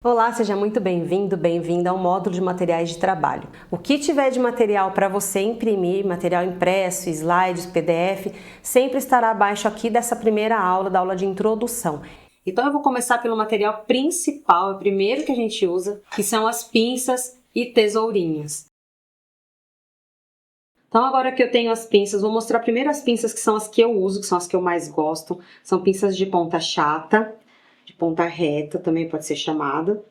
Olá, seja muito bem-vindo, bem-vinda ao módulo de materiais de trabalho. O que tiver de material para você imprimir, material impresso, slides, PDF, sempre estará abaixo aqui dessa primeira aula, da aula de introdução. Então eu vou começar pelo material principal, o primeiro que a gente usa, que são as pinças e tesourinhas. Então agora que eu tenho as pinças, vou mostrar primeiro as pinças que são as que eu uso, que são as que eu mais gosto. São pinças de ponta chata, de ponta reta, também pode ser chamada.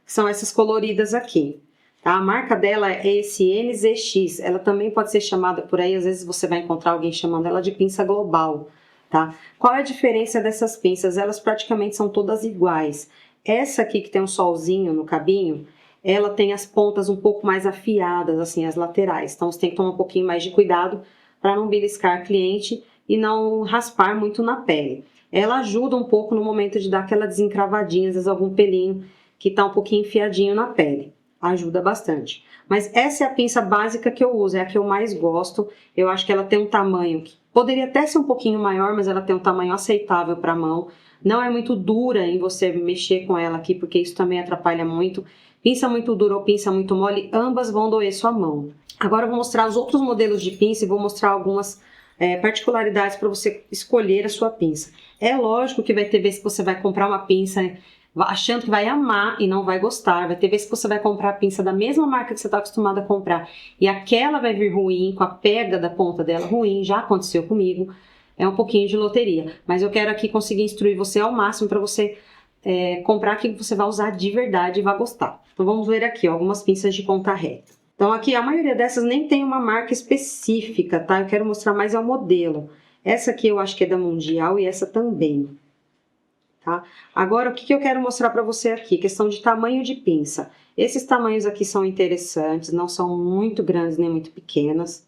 São essas coloridas aqui, tá? A marca dela é esse NZX, ela também pode ser chamada por aí, às vezes você vai encontrar alguém chamando ela de pinça global, tá? Qual é a diferença dessas pinças? Elas praticamente são todas iguais. Essa aqui que tem um solzinho no cabinho, ela tem as pontas um pouco mais afiadas, assim, as laterais. Então, você tem que tomar um pouquinho mais de cuidado para não beliscar cliente e não raspar muito na pele. Ela ajuda um pouco no momento de dar aquela desencravadinha, às vezes algum pelinho que está um pouquinho enfiadinho na pele. Ajuda bastante. Mas essa é a pinça básica que eu uso, é a que eu mais gosto. Eu acho que ela tem um tamanho que poderia até ser um pouquinho maior, mas ela tem um tamanho aceitável para a mão. Não é muito dura em você mexer com ela aqui, porque isso também atrapalha muito. Pinça muito dura ou pinça muito mole, ambas vão doer sua mão. Agora eu vou mostrar os outros modelos de pinça e vou mostrar algumas particularidades para você escolher a sua pinça. É lógico que vai ter vezes que você vai comprar uma pinça achando que vai amar e não vai gostar. Vai ter vezes que você vai comprar a pinça da mesma marca que você está acostumado a comprar e aquela vai vir ruim, com a pega da ponta dela ruim, já aconteceu comigo. É um pouquinho de loteria, mas eu quero aqui conseguir instruir você ao máximo para você comprar aquilo que você vai usar de verdade e vai gostar. Então vamos ver aqui algumas pinças de ponta reta. Então aqui a maioria dessas nem tem uma marca específica, tá? Eu quero mostrar mais o modelo. Essa aqui eu acho que é da Mundial e essa também. Tá? Agora, o que eu quero mostrar para você aqui? Questão de tamanho de pinça. Esses tamanhos aqui são interessantes, não são muito grandes nem muito pequenas.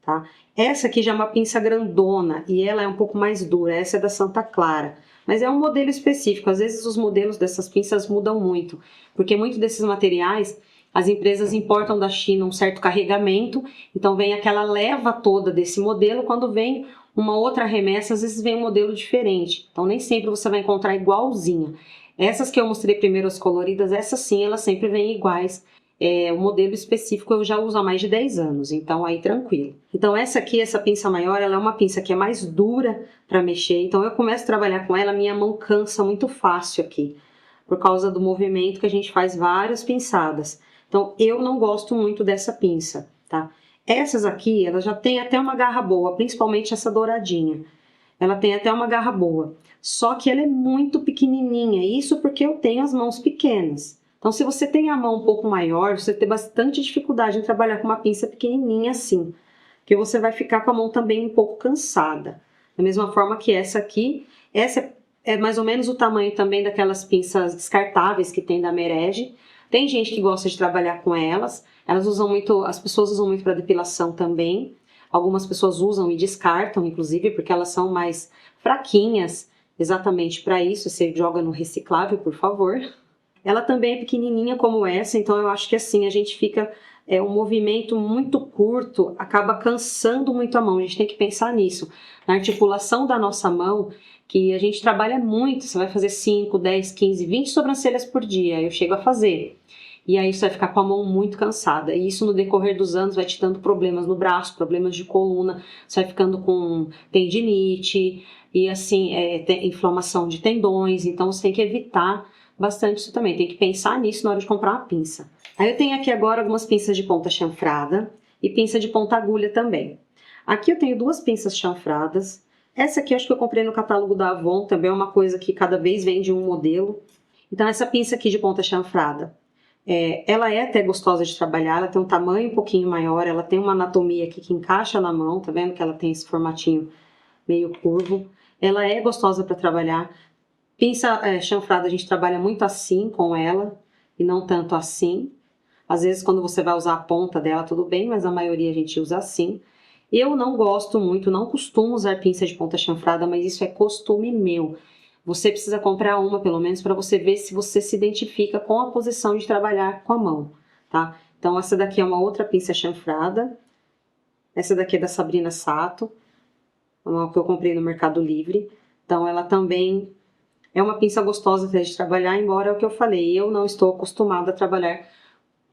Tá? Essa aqui já é uma pinça grandona e ela é um pouco mais dura. Essa é da Santa Clara. Mas é um modelo específico. Às vezes os modelos dessas pinças mudam muito, porque muitos desses materiais as empresas importam da China um certo carregamento, então vem aquela leva toda desse modelo. Quando vem uma outra remessa, às vezes vem um modelo diferente. Então nem sempre você vai encontrar igualzinha. Essas que eu mostrei primeiro, as coloridas, essas sim, elas sempre vêm iguais. O modelo específico eu já uso há mais de 10 anos, então aí tranquilo. Então essa aqui, essa pinça maior, ela é uma pinça que é mais dura para mexer, então eu começo a trabalhar com ela, minha mão cansa muito fácil aqui, por causa do movimento que a gente faz várias pinçadas. Então eu não gosto muito dessa pinça, tá? Essas aqui, ela já tem até uma garra boa, principalmente essa douradinha. Ela tem até uma garra boa, só que ela é muito pequenininha, isso porque eu tenho as mãos pequenas. Então, se você tem a mão um pouco maior, você tem bastante dificuldade em trabalhar com uma pinça pequenininha assim, porque você vai ficar com a mão também um pouco cansada. Da mesma forma que essa aqui, essa é mais ou menos o tamanho também daquelas pinças descartáveis que tem da Merege. Tem gente que gosta de trabalhar com elas, elas usam muito, as pessoas usam muito para depilação também. Algumas pessoas usam e descartam, inclusive, porque elas são mais fraquinhas, exatamente para isso. Você joga no reciclável, por favor. Ela também é pequenininha como essa, então eu acho que assim, a gente fica, um movimento muito curto, acaba cansando muito a mão, a gente tem que pensar nisso. Na articulação da nossa mão, que a gente trabalha muito, você vai fazer 5, 10, 15, 20 sobrancelhas por dia, eu chego a fazer. E aí você vai ficar com a mão muito cansada. E isso no decorrer dos anos vai te dando problemas no braço, problemas de coluna, você vai ficando com tendinite e assim, inflamação de tendões, então você tem que evitar bastante isso também, tem que pensar nisso na hora de comprar uma pinça. Aí eu tenho aqui agora algumas pinças de ponta chanfrada e pinça de ponta agulha também. Aqui eu tenho duas pinças chanfradas. Essa aqui eu acho que eu comprei no catálogo da Avon, também é uma coisa que cada vez vende um modelo. Então essa pinça aqui de ponta chanfrada, ela é até gostosa de trabalhar, ela tem um tamanho um pouquinho maior, ela tem uma anatomia aqui que encaixa na mão, tá vendo que ela tem esse formatinho meio curvo. Ela é gostosa para trabalhar. Pinça chanfrada a gente trabalha muito assim com ela e não tanto assim. Às vezes quando você vai usar a ponta dela tudo bem, mas a maioria a gente usa assim. Eu não gosto muito, não costumo usar pinça de ponta chanfrada, mas isso é costume meu. Você precisa comprar uma pelo menos para você ver se você se identifica com a posição de trabalhar com a mão, tá? Então essa daqui é uma outra pinça chanfrada. Essa daqui é da Sabrina Sato, uma que eu comprei no Mercado Livre. Então ela também É uma pinça gostosa até de trabalhar, embora é o que eu falei, eu não estou acostumada a trabalhar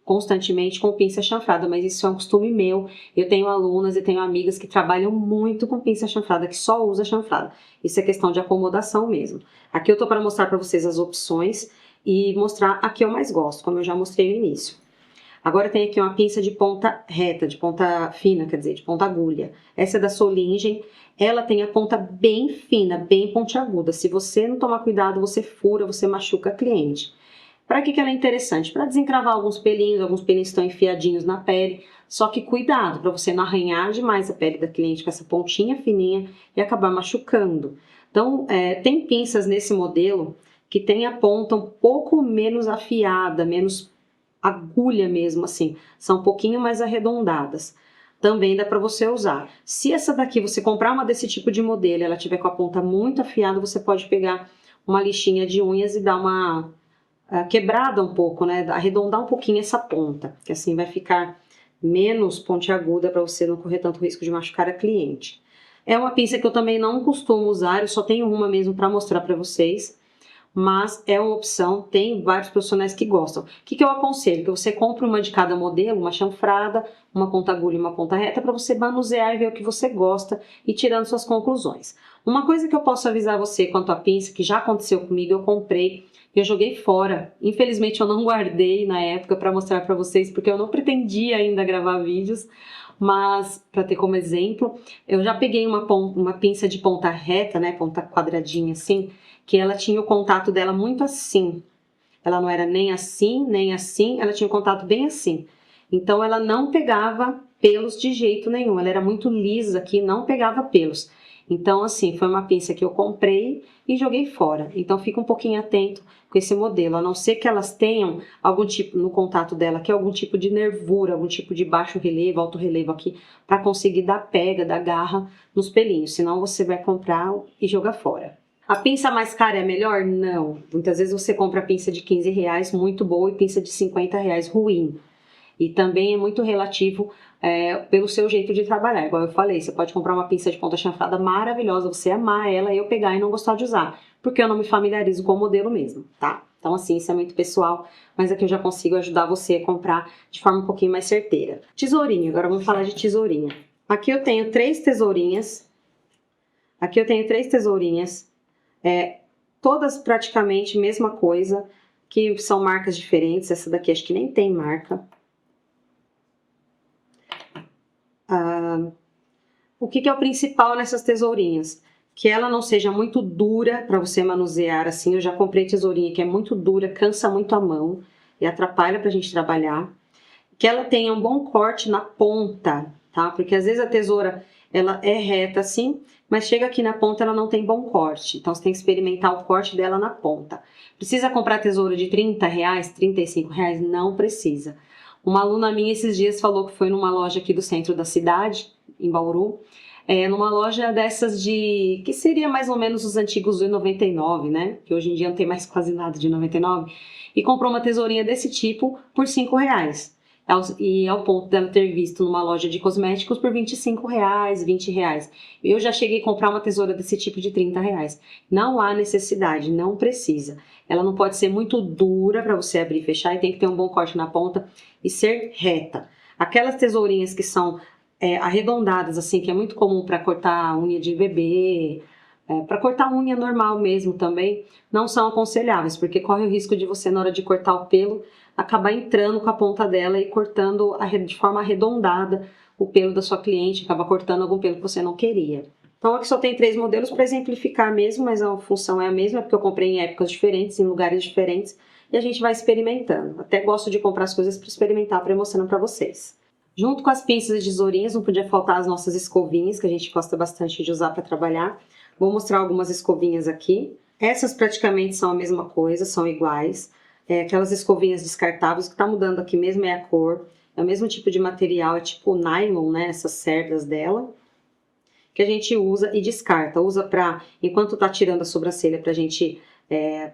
constantemente com pinça chanfrada, mas isso é um costume meu. Eu tenho alunas e tenho amigas que trabalham muito com pinça chanfrada, que só usa chanfrada. Isso é questão de acomodação mesmo. Aqui eu tô para mostrar para vocês as opções e mostrar a que eu mais gosto, como eu já mostrei no início. Agora tem aqui uma pinça de ponta reta, de ponta fina, quer dizer, de ponta agulha. Essa é da Solingen. Ela tem a ponta bem fina, bem pontiaguda. Se você não tomar cuidado, você fura, você machuca a cliente. Para que ela é interessante? Para desencravar alguns pelinhos estão enfiadinhos na pele. Só que cuidado, para você não arranhar demais a pele da cliente com essa pontinha fininha e acabar machucando. Então, tem pinças nesse modelo que tem a ponta um pouco menos afiada, menos agulha mesmo, assim. São um pouquinho mais arredondadas. Também dá para você usar. Se essa daqui, você comprar uma desse tipo de modelo, ela tiver com a ponta muito afiada, você pode pegar uma lixinha de unhas e dar uma quebrada um pouco, né? Arredondar um pouquinho essa ponta, que assim vai ficar menos pontiaguda para você não correr tanto risco de machucar a cliente. É uma pinça que eu também não costumo usar, eu só tenho uma mesmo para mostrar para vocês, mas é uma opção, tem vários profissionais que gostam. O que eu aconselho? Que você compre uma de cada modelo, uma chanfrada, uma ponta agulha e uma ponta reta, para você manusear e ver o que você gosta e tirando suas conclusões. Uma coisa que eu posso avisar você quanto à pinça, que já aconteceu comigo, eu comprei e eu joguei fora. Infelizmente eu não guardei na época para mostrar para vocês, porque eu não pretendia ainda gravar vídeos, mas para ter como exemplo, eu já peguei uma pinça de ponta reta, né, ponta quadradinha assim, que ela tinha o contato dela muito assim. Ela não era nem assim, nem assim, ela tinha o contato bem assim. Então ela não pegava pelos de jeito nenhum, ela era muito lisa aqui, não pegava pelos. Então assim, foi uma pinça que eu comprei e joguei fora. Então fica um pouquinho atento com esse modelo, a não ser que elas tenham algum tipo no contato dela, que é algum tipo de nervura, algum tipo de baixo relevo, alto relevo aqui, para conseguir dar pega, dar garra nos pelinhos, senão você vai comprar e jogar fora. A pinça mais cara é melhor? Não. Muitas vezes você compra a pinça de R$ 15 muito boa e pinça de R$ 50 ruim. E também é muito relativo pelo seu jeito de trabalhar. Igual eu falei, você pode comprar uma pinça de ponta chanfrada maravilhosa, você amar ela e eu pegar e não gostar de usar. Porque eu não me familiarizo com o modelo mesmo, tá? Então assim, isso é muito pessoal, mas aqui eu já consigo ajudar você a comprar de forma um pouquinho mais certeira. Tesourinha, agora vamos falar de tesourinha. Aqui eu tenho três tesourinhas. Todas praticamente mesma coisa, que são marcas diferentes. Essa daqui acho que nem tem marca. O que é o principal nessas tesourinhas? Que ela não seja muito dura para você manusear assim. Eu já comprei tesourinha que é muito dura, cansa muito a mão e atrapalha para a gente trabalhar. Que ela tenha um bom corte na ponta, tá? Porque às vezes a tesoura ela é reta assim, mas chega aqui na ponta ela não tem bom corte. Então você tem que experimentar o corte dela na ponta. Precisa comprar tesoura de R$ 30, R$ 35? Não precisa. Uma aluna minha esses dias falou que foi numa loja aqui do centro da cidade, em Bauru, numa loja dessas que seria mais ou menos os antigos de 99, né? Que hoje em dia não tem mais quase nada de 99. E comprou uma tesourinha desse tipo por R$ 5. E ao ponto dela ter visto numa loja de cosméticos por R$ 25, R$ 20. Eu já cheguei a comprar uma tesoura desse tipo de R$ 30. Não há necessidade, não precisa. Ela não pode ser muito dura para você abrir e fechar e tem que ter um bom corte na ponta e ser reta. Aquelas tesourinhas que são arredondadas, assim, que é muito comum para cortar a unha de bebê, para cortar a unha normal mesmo também, não são aconselháveis, porque corre o risco de você, na hora de cortar o pelo, acabar entrando com a ponta dela e cortando de forma arredondada o pelo da sua cliente, acaba cortando algum pelo que você não queria. Então aqui só tem 3 modelos para exemplificar mesmo, mas a função é a mesma, porque eu comprei em épocas diferentes, em lugares diferentes, e a gente vai experimentando. Até gosto de comprar as coisas para experimentar, para mostrando para vocês. Junto com as pinças e tesourinhas, não podia faltar as nossas escovinhas, que a gente gosta bastante de usar para trabalhar. Vou mostrar algumas escovinhas aqui. Essas praticamente são a mesma coisa, são iguais. Aquelas escovinhas descartáveis, o que está mudando aqui mesmo é a cor. É o mesmo tipo de material, é tipo nylon, né? Essas cerdas dela. Que a gente usa e descarta. Usa para, enquanto tá tirando a sobrancelha, pra gente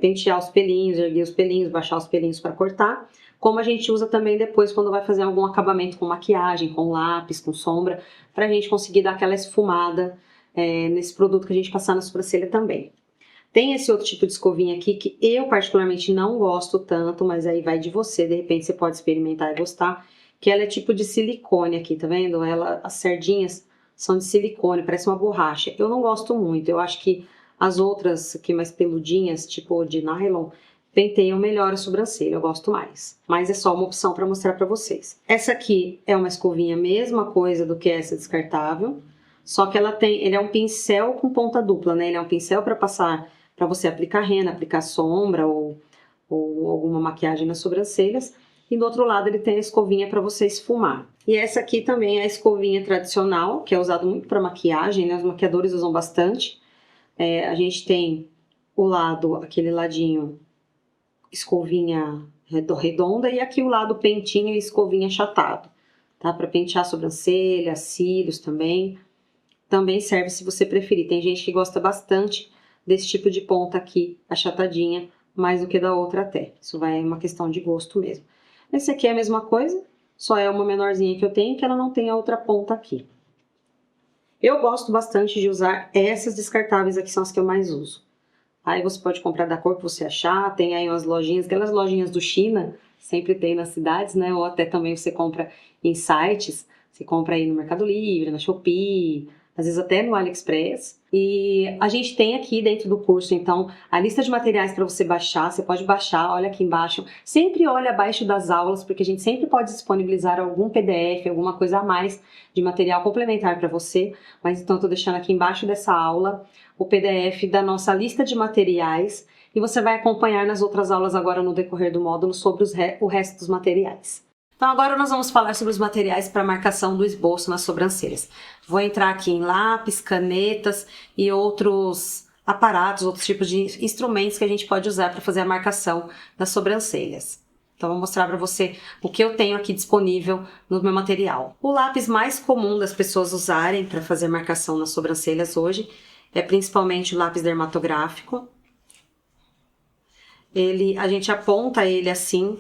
pentear os pelinhos, erguer os pelinhos, baixar os pelinhos para cortar. Como a gente usa também depois quando vai fazer algum acabamento com maquiagem, com lápis, com sombra, pra gente conseguir dar aquela esfumada nesse produto que a gente passar na sobrancelha também. Tem esse outro tipo de escovinha aqui que eu particularmente não gosto tanto, mas aí vai de você, de repente você pode experimentar e gostar, que ela é tipo de silicone aqui, tá vendo? As sardinhas são de silicone, parece uma borracha. Eu não gosto muito, eu acho que as outras aqui mais peludinhas, tipo de nylon, penteiam melhor a sobrancelha, eu gosto mais. Mas é só uma opção para mostrar para vocês. Essa aqui é uma escovinha, mesma coisa do que essa descartável, só que ele é um pincel com ponta dupla, né? Ele é um pincel para passar, para você aplicar rena, aplicar sombra ou alguma maquiagem nas sobrancelhas. E do outro lado ele tem a escovinha para você esfumar. E essa aqui também é a escovinha tradicional, que é usada muito para maquiagem, né? Os maquiadores usam bastante. A gente tem aquele ladinho escovinha redonda e aqui o lado pentinho e escovinha achatado, tá? Para pentear sobrancelha, cílios também. Também serve se você preferir. Tem gente que gosta bastante desse tipo de ponta aqui, achatadinha, mais do que da outra até. Isso vai uma questão de gosto mesmo. Esse aqui é a mesma coisa, só é uma menorzinha que eu tenho, que ela não tem a outra ponta aqui. Eu gosto bastante de usar essas descartáveis aqui, são as que eu mais uso. Aí você pode comprar da cor que você achar, tem aí umas lojinhas, aquelas lojinhas do China, sempre tem nas cidades, né? Ou até também você compra em sites, você compra aí no Mercado Livre, na Shopee, às vezes até no AliExpress. E a gente tem aqui dentro do curso, então, a lista de materiais para você baixar, você pode baixar, olha aqui embaixo. Sempre olha abaixo das aulas, porque a gente sempre pode disponibilizar algum PDF, alguma coisa a mais de material complementar para você. Mas então, estou deixando aqui embaixo dessa aula o PDF da nossa lista de materiais e você vai acompanhar nas outras aulas agora no decorrer do módulo sobre o resto dos materiais. Então agora nós vamos falar sobre os materiais para marcação do esboço nas sobrancelhas. Vou entrar aqui em lápis, canetas e outros aparatos, outros tipos de instrumentos que a gente pode usar para fazer a marcação das sobrancelhas. Então vou mostrar para você o que eu tenho aqui disponível no meu material. O lápis mais comum das pessoas usarem para fazer marcação nas sobrancelhas hoje é principalmente o lápis dermatográfico. A gente aponta ele assim,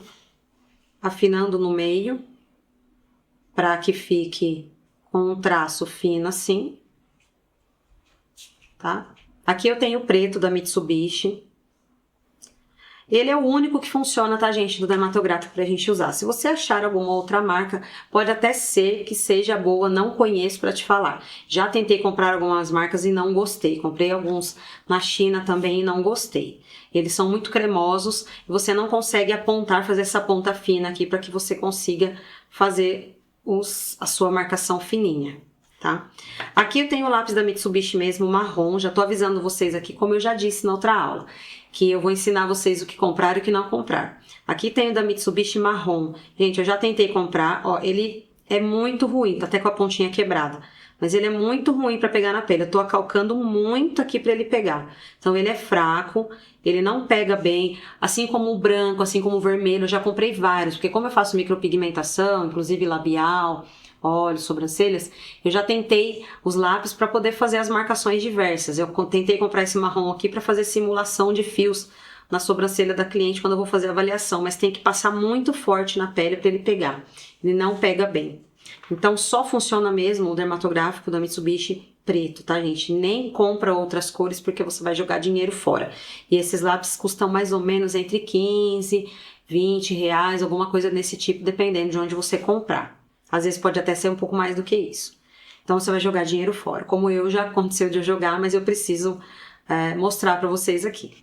afinando no meio, para que fique com um traço fino assim, tá? Aqui eu tenho o preto da Mitsubishi. Ele é o único que funciona, tá, gente, do dermatográfico pra gente usar. Se você achar alguma outra marca, pode até ser que seja boa, não conheço pra te falar. Já tentei comprar algumas marcas e não gostei. Comprei alguns na China também e não gostei. Eles são muito cremosos e você não consegue apontar, fazer essa ponta fina aqui para que você consiga fazer a sua marcação fininha, tá? Aqui eu tenho o lápis da Mitsubishi mesmo, marrom. Já tô avisando vocês aqui, como eu já disse na outra aula, que eu vou ensinar vocês o que comprar e o que não comprar. Aqui tem o da Mitsubishi marrom. Gente, eu já tentei comprar, ó, ele é muito ruim, tá até com a pontinha quebrada. Mas ele é muito ruim para pegar na pele. Eu tô acalcando muito aqui para ele pegar. Então ele é fraco, ele não pega bem, assim como o branco, assim como o vermelho. Eu já comprei vários, porque como eu faço micropigmentação, inclusive labial, olhos, sobrancelhas, eu já tentei os lápis para poder fazer as marcações diversas. Eu tentei comprar esse marrom aqui para fazer simulação de fios na sobrancelha da cliente quando eu vou fazer a avaliação, mas tem que passar muito forte na pele para ele pegar. Ele não pega bem. Então só funciona mesmo o dermatográfico da Mitsubishi preto, tá, gente? Nem compra outras cores porque você vai jogar dinheiro fora. E esses lápis custam mais ou menos entre 15, 20 reais, alguma coisa desse tipo, dependendo de onde você comprar. Às vezes pode até ser um pouco mais do que isso. Então você vai jogar dinheiro fora. Como eu, já aconteceu de eu jogar, mas eu preciso mostrar para vocês aqui.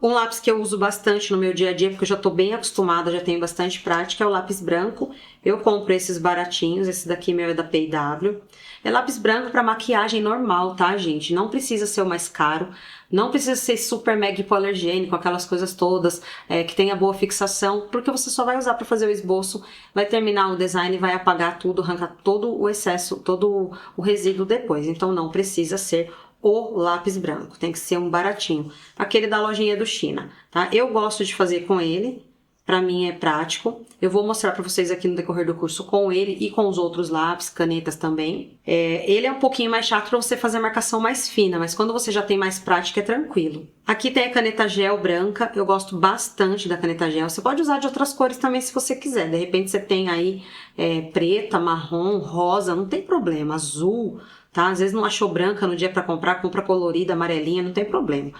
Um lápis que eu uso bastante no meu dia a dia, porque eu já tô bem acostumada, já tenho bastante prática, é o lápis branco. Eu compro esses baratinhos, esse daqui meu é da P&W. É lápis branco para maquiagem normal, tá, gente? Não precisa ser o mais caro, não precisa ser super mega hipoalergênico, aquelas coisas todas, que tenha boa fixação, porque você só vai usar para fazer o esboço, vai terminar o design e vai apagar tudo, arrancar todo o excesso, todo o resíduo depois. Então não precisa ser o lápis branco, tem que ser um baratinho, aquele da lojinha do China, tá? Eu gosto de fazer com ele, pra mim é prático. Eu vou mostrar pra vocês aqui no decorrer do curso com ele e com os outros lápis, canetas também. Ele é um pouquinho mais chato pra você fazer a marcação mais fina, mas quando você já tem mais prática é tranquilo. Aqui tem a caneta gel branca, eu gosto bastante da caneta gel. Você pode usar de outras cores também se você quiser, de repente você tem aí preta, marrom, rosa, não tem problema, azul, tá? Às vezes não achou branca no dia pra comprar, compra colorida, amarelinha, não tem problema.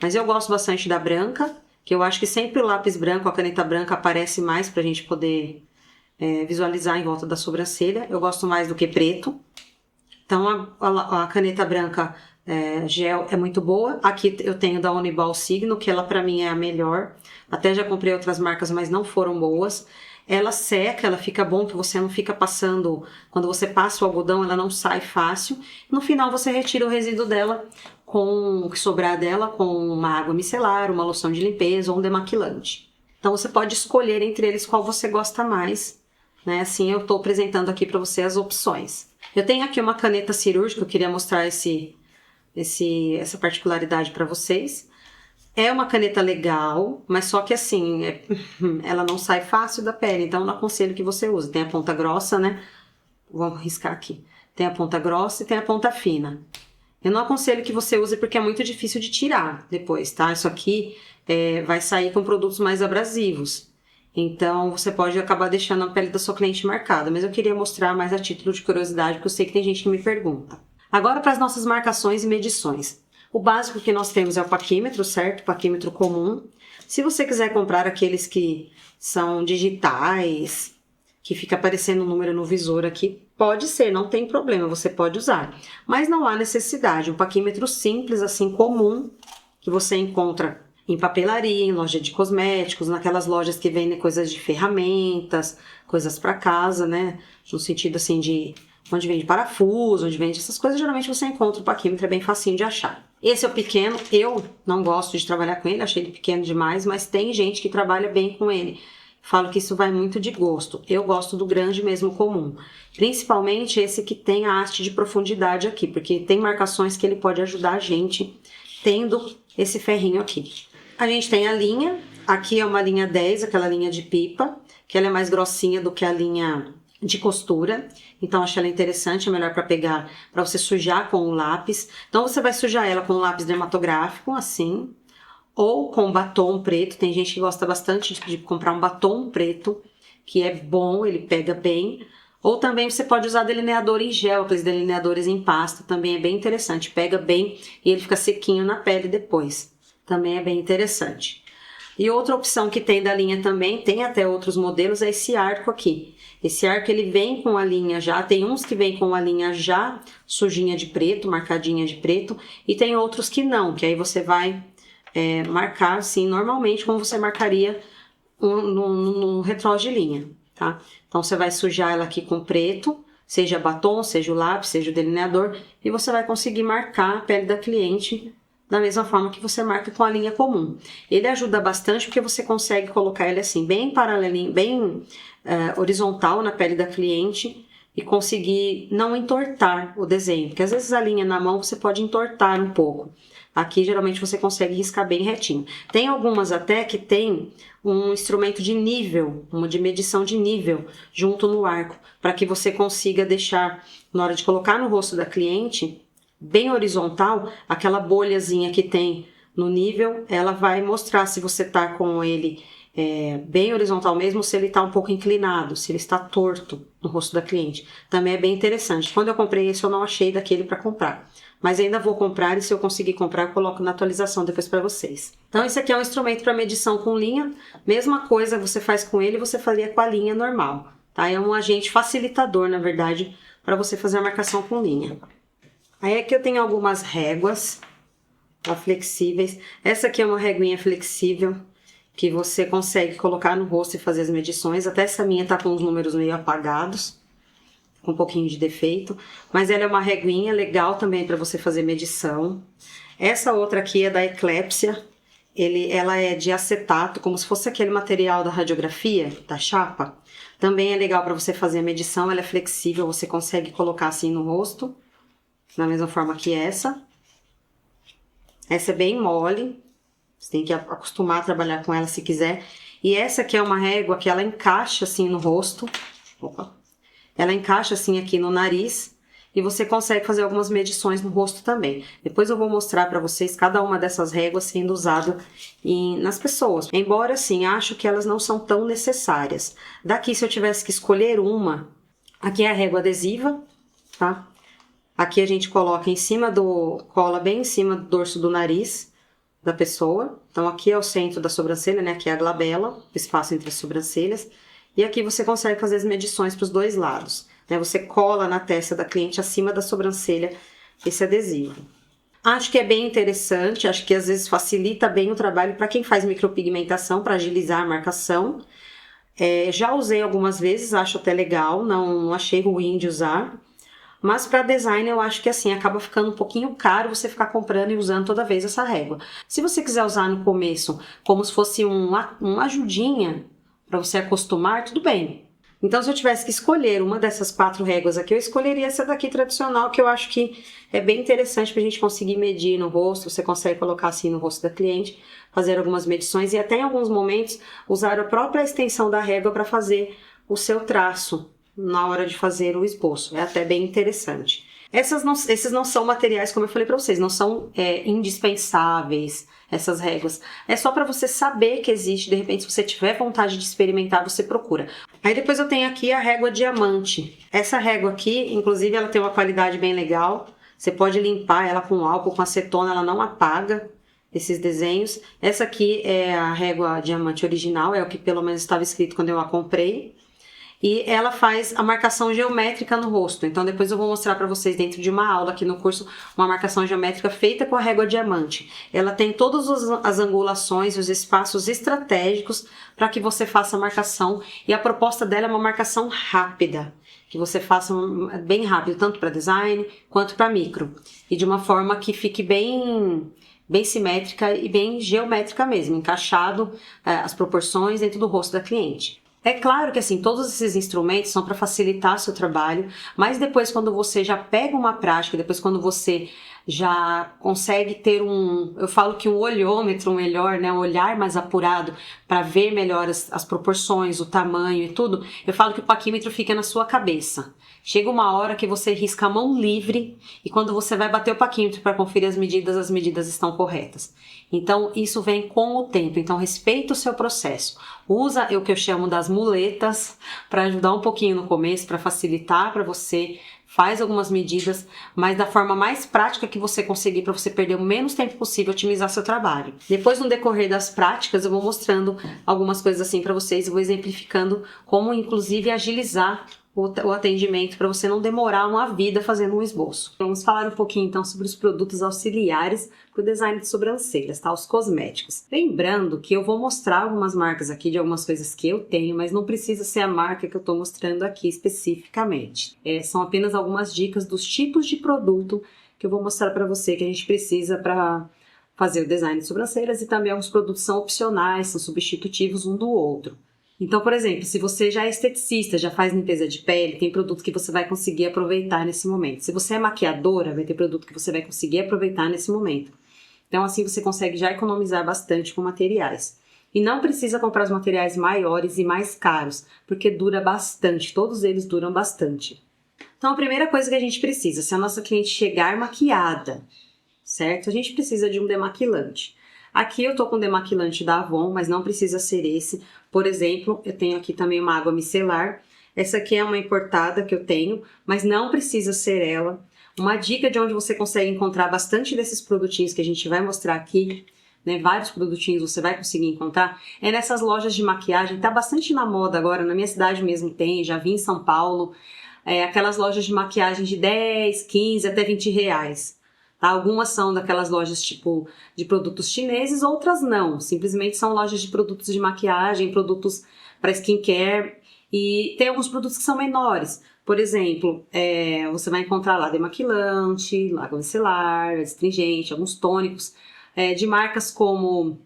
Mas eu gosto bastante da branca, que eu acho que sempre o lápis branco, a caneta branca aparece mais pra gente poder visualizar em volta da sobrancelha. Eu gosto mais do que preto. Então a caneta branca gel é muito boa. Aqui eu tenho da Uniball Signo, que ela pra mim é a melhor. Até já comprei outras marcas, mas não foram boas. Ela seca, ela fica bom, que você não fica passando... Quando você passa o algodão, ela não sai fácil. No final, você retira o resíduo dela, com o que sobrar dela, com uma água micelar, uma loção de limpeza ou um demaquilante. Então, você pode escolher entre eles qual você gosta mais, né? Assim, eu estou apresentando aqui para você as opções. Eu tenho aqui uma caneta cirúrgica, eu queria mostrar essa particularidade para vocês. É uma caneta legal, mas só que assim, ela não sai fácil da pele, então eu não aconselho que você use. Tem a ponta grossa, né? Vou riscar aqui. Tem a ponta grossa e tem a ponta fina. Eu não aconselho que você use porque é muito difícil de tirar depois, tá? Isso aqui vai sair com produtos mais abrasivos. Então, você pode acabar deixando a pele da sua cliente marcada. Mas eu queria mostrar mais a título de curiosidade, porque eu sei que tem gente que me pergunta. Agora para as nossas marcações e medições. O básico que nós temos é o paquímetro, certo? Paquímetro comum. Se você quiser comprar aqueles que são digitais, que fica aparecendo o número no visor aqui, pode ser, não tem problema, você pode usar. Mas não há necessidade. Um paquímetro simples, assim, comum, que você encontra em papelaria, em loja de cosméticos, naquelas lojas que vendem coisas de ferramentas, coisas para casa, né? No sentido, assim, de... onde vende parafuso, onde vende essas coisas, geralmente você encontra o paquímetro, é bem facinho de achar. Esse é o pequeno, eu não gosto de trabalhar com ele, achei ele pequeno demais, mas tem gente que trabalha bem com ele. Falo que isso vai muito de gosto. Eu gosto do grande mesmo comum. Principalmente esse que tem a haste de profundidade aqui, porque tem marcações que ele pode ajudar a gente tendo esse ferrinho aqui. A gente tem a linha, aqui é uma linha 10, aquela linha de pipa, que ela é mais grossinha do que a linha de costura, então achei ela interessante, é melhor para pegar, para você sujar com o lápis. Então você vai sujar ela com um lápis dermatográfico, assim, ou com batom preto. Tem gente que gosta bastante de comprar um batom preto, que é bom, ele pega bem. Ou também você pode usar delineador em gel, aqueles delineadores em pasta, também é bem interessante, pega bem e ele fica sequinho na pele depois. Também é bem interessante. E outra opção que tem da linha também, tem até outros modelos, é esse arco aqui. Esse arco ele vem com a linha já, tem uns que vem com a linha já sujinha de preto, marcadinha de preto, e tem outros que não, que aí você vai marcar assim, normalmente como você marcaria num retrós de linha, tá? Então você vai sujar ela aqui com preto, seja batom, seja o lápis, seja o delineador, e você vai conseguir marcar a pele da cliente da mesma forma que você marca com a linha comum. Ele ajuda bastante porque você consegue colocar ele assim, bem paralelinho, bem horizontal na pele da cliente e conseguir não entortar o desenho, porque às vezes a linha na mão você pode entortar um pouco. Aqui geralmente você consegue riscar bem retinho. Tem algumas até que tem um instrumento de nível, uma de medição de nível junto no arco, para que você consiga deixar, na hora de colocar no rosto da cliente, bem horizontal, aquela bolhazinha que tem no nível, ela vai mostrar se você tá com ele bem horizontal mesmo, se ele tá um pouco inclinado, se ele está torto no rosto da cliente. Também é bem interessante. Quando eu comprei esse, eu não achei daquele para comprar. Mas ainda vou comprar e se eu conseguir comprar, eu coloco na atualização depois para vocês. Então, esse aqui é um instrumento para medição com linha. Mesma coisa você faz com ele, você faria com a linha normal, tá? É um agente facilitador, na verdade, para você fazer a marcação com linha. Aí aqui eu tenho algumas réguas flexíveis. Essa aqui é uma reguinha flexível que você consegue colocar no rosto e fazer as medições. Até essa minha tá com os números meio apagados, com um pouquinho de defeito. Mas ela é uma reguinha legal também para você fazer medição. Essa outra aqui é da Eclépsia. Ela é de acetato, como se fosse aquele material da radiografia, da chapa. Também é legal para você fazer a medição, ela é flexível, você consegue colocar assim no rosto. Da mesma forma que essa. Essa é bem mole. Você tem que acostumar a trabalhar com ela se quiser. E essa aqui é uma régua que ela encaixa assim no rosto. Opa. Ela encaixa assim aqui no nariz. E você consegue fazer algumas medições no rosto também. Depois eu vou mostrar para vocês cada uma dessas réguas sendo usada nas pessoas. Embora assim, acho que elas não são tão necessárias. Daqui, se eu tivesse que escolher uma, aqui é a régua adesiva, tá? Aqui a gente coloca em cima cola bem em cima do dorso do nariz, da pessoa. Então aqui é o centro da sobrancelha, né? Aqui é a glabela, o espaço entre as sobrancelhas. E aqui você consegue fazer as medições para os dois lados, né? Você cola na testa da cliente acima da sobrancelha esse adesivo. Acho que é bem interessante, acho que às vezes facilita bem o trabalho para quem faz micropigmentação, para agilizar a marcação. Já usei algumas vezes, acho até legal, não achei ruim de usar. Mas para design eu acho que assim, acaba ficando um pouquinho caro você ficar comprando e usando toda vez essa régua. Se você quiser usar no começo como se fosse uma ajudinha para você acostumar, tudo bem. Então, se eu tivesse que escolher uma dessas 4 réguas aqui, eu escolheria essa daqui tradicional, que eu acho que é bem interessante para a gente conseguir medir no rosto. Você consegue colocar assim no rosto da cliente, fazer algumas medições e até em alguns momentos usar a própria extensão da régua para fazer o seu traço na hora de fazer o esboço. É até bem interessante. Esses não são materiais, como eu falei para vocês, não são indispensáveis, essas réguas. É só para você saber que existe, de repente, se você tiver vontade de experimentar, você procura. Aí depois eu tenho aqui a régua diamante. Essa régua aqui, inclusive, ela tem uma qualidade bem legal. Você pode limpar ela com álcool, com acetona, ela não apaga esses desenhos. Essa aqui é a régua diamante original, é o que pelo menos estava escrito quando eu a comprei. E ela faz a marcação geométrica no rosto. Então depois eu vou mostrar para vocês dentro de uma aula aqui no curso uma marcação geométrica feita com a régua diamante. Ela tem todas as angulações, os espaços estratégicos para que você faça a marcação. E a proposta dela é uma marcação rápida, que você faça bem rápido, tanto para design quanto para micro. E de uma forma que fique bem simétrica e bem geométrica mesmo, encaixado as proporções dentro do rosto da cliente. É claro que assim, todos esses instrumentos são para facilitar seu trabalho, mas depois quando você já pega uma prática, depois quando você já consegue ter eu falo que um olhômetro melhor, né, um olhar mais apurado para ver melhor as proporções, o tamanho e tudo, eu falo que o paquímetro fica na sua cabeça. Chega uma hora que você risca a mão livre e quando você vai bater o paquímetro para conferir as medidas estão corretas. Então, isso vem com o tempo. Então, respeita o seu processo. Usa o que eu chamo das muletas para ajudar um pouquinho no começo, para facilitar para você. Faz algumas medidas, mas da forma mais prática que você conseguir, para você perder o menos tempo possível, otimizar seu trabalho. Depois, no decorrer das práticas, eu vou mostrando algumas coisas assim para vocês, eu vou exemplificando como, inclusive, agilizar o atendimento para você não demorar uma vida fazendo um esboço. Vamos falar um pouquinho então sobre os produtos auxiliares para o design de sobrancelhas, tá? Os cosméticos. Lembrando que eu vou mostrar algumas marcas aqui de algumas coisas que eu tenho, mas não precisa ser a marca que eu estou mostrando aqui especificamente. São apenas algumas dicas dos tipos de produto que eu vou mostrar para você que a gente precisa para fazer o design de sobrancelhas e também alguns produtos são opcionais, são substitutivos um do outro. Então, por exemplo, se você já é esteticista, já faz limpeza de pele, tem produto que você vai conseguir aproveitar nesse momento. Se você é maquiadora, vai ter produto que você vai conseguir aproveitar nesse momento. Então, assim você consegue já economizar bastante com materiais. E não precisa comprar os materiais maiores e mais caros, porque dura bastante, todos eles duram bastante. Então, a primeira coisa que a gente precisa, se a nossa cliente chegar maquiada, certo? A gente precisa de um demaquilante. Aqui eu tô com demaquilante da Avon, mas não precisa ser esse. Por exemplo, eu tenho aqui também uma água micelar. Essa aqui é uma importada que eu tenho, mas não precisa ser ela. Uma dica de onde você consegue encontrar bastante desses produtinhos que a gente vai mostrar aqui, né? Vários produtinhos você vai conseguir encontrar, é nessas lojas de maquiagem. Tá bastante na moda agora, na minha cidade mesmo tem, já vi em São Paulo. Aquelas lojas de maquiagem de 10, 15 até 20 reais. Tá? Algumas são daquelas lojas tipo de produtos chineses, outras não. Simplesmente são lojas de produtos de maquiagem, produtos para skincare e tem alguns produtos que são menores. Por exemplo, você vai encontrar lá demaquilante, água micelar, astringente, alguns tônicos de marcas como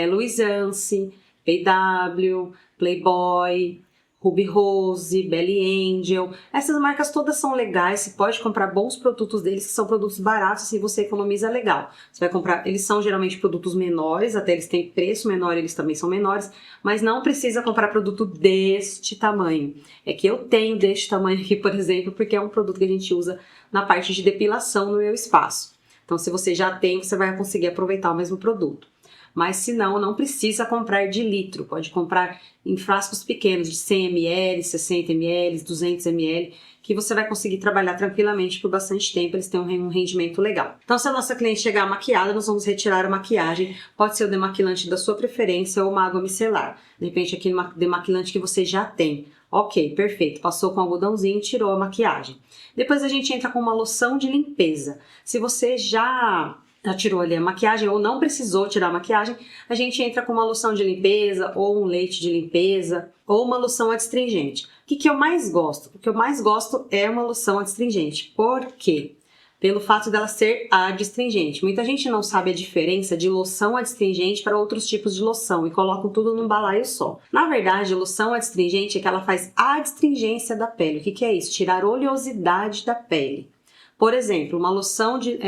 Luisance, PW, Playboy, Ruby Rose, Belly Angel, essas marcas todas são legais, você pode comprar bons produtos deles, que são produtos baratos e você economiza legal. Você vai comprar, eles são geralmente produtos menores, até eles têm preço menor, eles também são menores, mas não precisa comprar produto deste tamanho. É que eu tenho deste tamanho aqui, por exemplo, porque é um produto que a gente usa na parte de depilação no meu espaço. Então, se você já tem, você vai conseguir aproveitar o mesmo produto. Mas se não, não precisa comprar de litro, pode comprar em frascos pequenos de 100 ml, 60 ml, 200 ml, que você vai conseguir trabalhar tranquilamente por bastante tempo, eles têm um rendimento legal. Então, se a nossa cliente chegar maquiada, nós vamos retirar a maquiagem, pode ser o demaquilante da sua preferência ou uma água micelar, de repente aquele demaquilante que você já tem. Ok, perfeito, passou com algodãozinho, tirou a maquiagem. Depois a gente entra com uma loção de limpeza. Se você já tirou ali a maquiagem ou não precisou tirar a maquiagem, a gente entra com uma loção de limpeza ou um leite de limpeza ou uma loção adstringente. O que eu mais gosto? O que eu mais gosto é uma loção adstringente. Por quê? Pelo fato dela ser adstringente. Muita gente não sabe a diferença de loção adstringente para outros tipos de loção e colocam tudo num balaio só. Na verdade, loção adstringente é que ela faz a adstringência da pele. O que é isso? Tirar oleosidade da pele. Por exemplo, uma loção de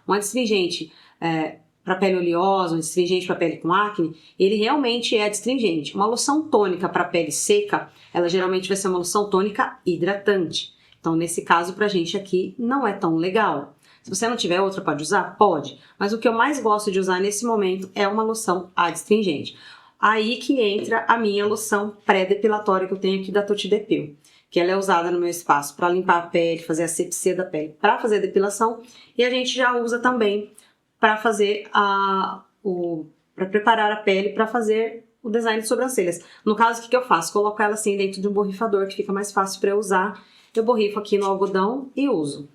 um adstringente para pele oleosa, um adstringente para pele com acne, ele realmente é adstringente. Uma loção tônica para pele seca, ela geralmente vai ser uma loção tônica hidratante. Então, nesse caso, pra gente aqui, não é tão legal. Se você não tiver outra, pode usar? Pode. Mas o que eu mais gosto de usar nesse momento é uma loção adstringente. Aí que entra a minha loção pré-depilatória que eu tenho aqui da Tutti Depil, que ela é usada no meu espaço para limpar a pele, fazer a asepsia da pele, para fazer a depilação. E a gente já usa também para fazer para preparar a pele para fazer o design de sobrancelhas. No caso, o que eu faço? Coloco ela assim dentro de um borrifador que fica mais fácil para eu usar. Eu borrifo aqui no algodão e uso.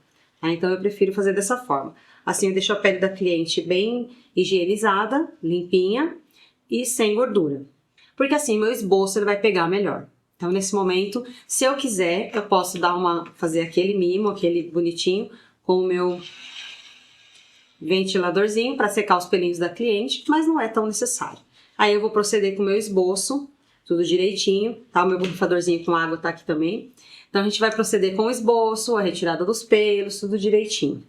Então, eu prefiro fazer dessa forma. Assim, eu deixo a pele da cliente bem higienizada, limpinha e sem gordura. Porque assim, meu esboço ele vai pegar melhor. Então, nesse momento, se eu quiser, eu posso fazer aquele mimo, aquele bonitinho, com o meu ventiladorzinho para secar os pelinhos da cliente, mas não é tão necessário. Aí eu vou proceder com o meu esboço, tudo direitinho, tá? O meu borrifadorzinho com água tá aqui também. Então, a gente vai proceder com o esboço, a retirada dos pelos, tudo direitinho.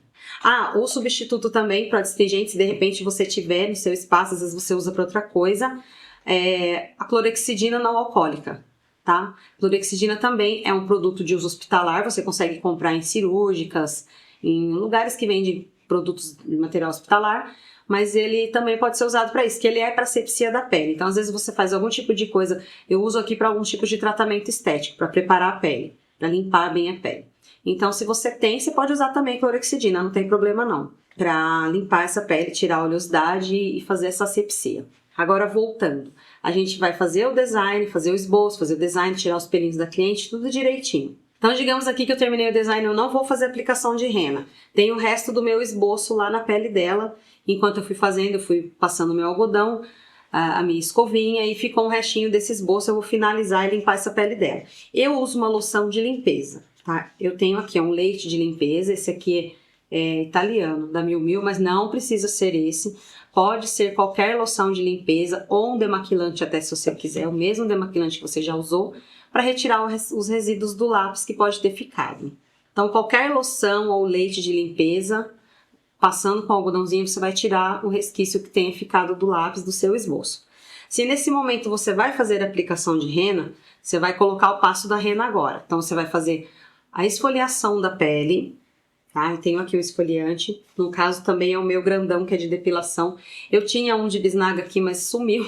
O substituto também para adstringente, se de repente você tiver no seu espaço, às vezes você usa para outra coisa, é a clorexidina não alcoólica, tá? Clorexidina também é um produto de uso hospitalar, você consegue comprar em cirúrgicas, em lugares que vendem produtos de material hospitalar, mas ele também pode ser usado para isso, que ele é para asepsia da pele. Então, às vezes você faz algum tipo de coisa, eu uso aqui para alguns tipos de tratamento estético, para preparar a pele, para limpar bem a pele. Então, se você tem, você pode usar também clorexidina, não tem problema não, para limpar essa pele, tirar a oleosidade e fazer essa asepsia. Agora, voltando, a gente vai fazer o design, fazer o esboço, fazer o design, tirar os pelinhos da cliente, tudo direitinho. Então, digamos aqui que eu terminei o design, eu não vou fazer aplicação de rena. Tem o resto do meu esboço lá na pele dela. Enquanto eu fui fazendo, eu fui passando o meu algodão, a minha escovinha, e ficou um restinho desse esboço, eu vou finalizar e limpar essa pele dela. Eu uso uma loção de limpeza, tá? Eu tenho aqui um leite de limpeza, esse aqui é italiano, da Mil Mil, mas não precisa ser esse. Pode ser qualquer loção de limpeza ou um demaquilante até se você quiser, o mesmo demaquilante que você já usou, para retirar os resíduos do lápis que pode ter ficado. Então, qualquer loção ou leite de limpeza, passando com o algodãozinho, você vai tirar o resquício que tenha ficado do lápis do seu esboço. Se nesse momento você vai fazer a aplicação de rena, você vai colocar o passo da rena agora. Então, você vai fazer a esfoliação da pele, tá? Eu tenho aqui o esfoliante, no caso também é o meu grandão, que é de depilação. Eu tinha um de bisnaga aqui, mas sumiu,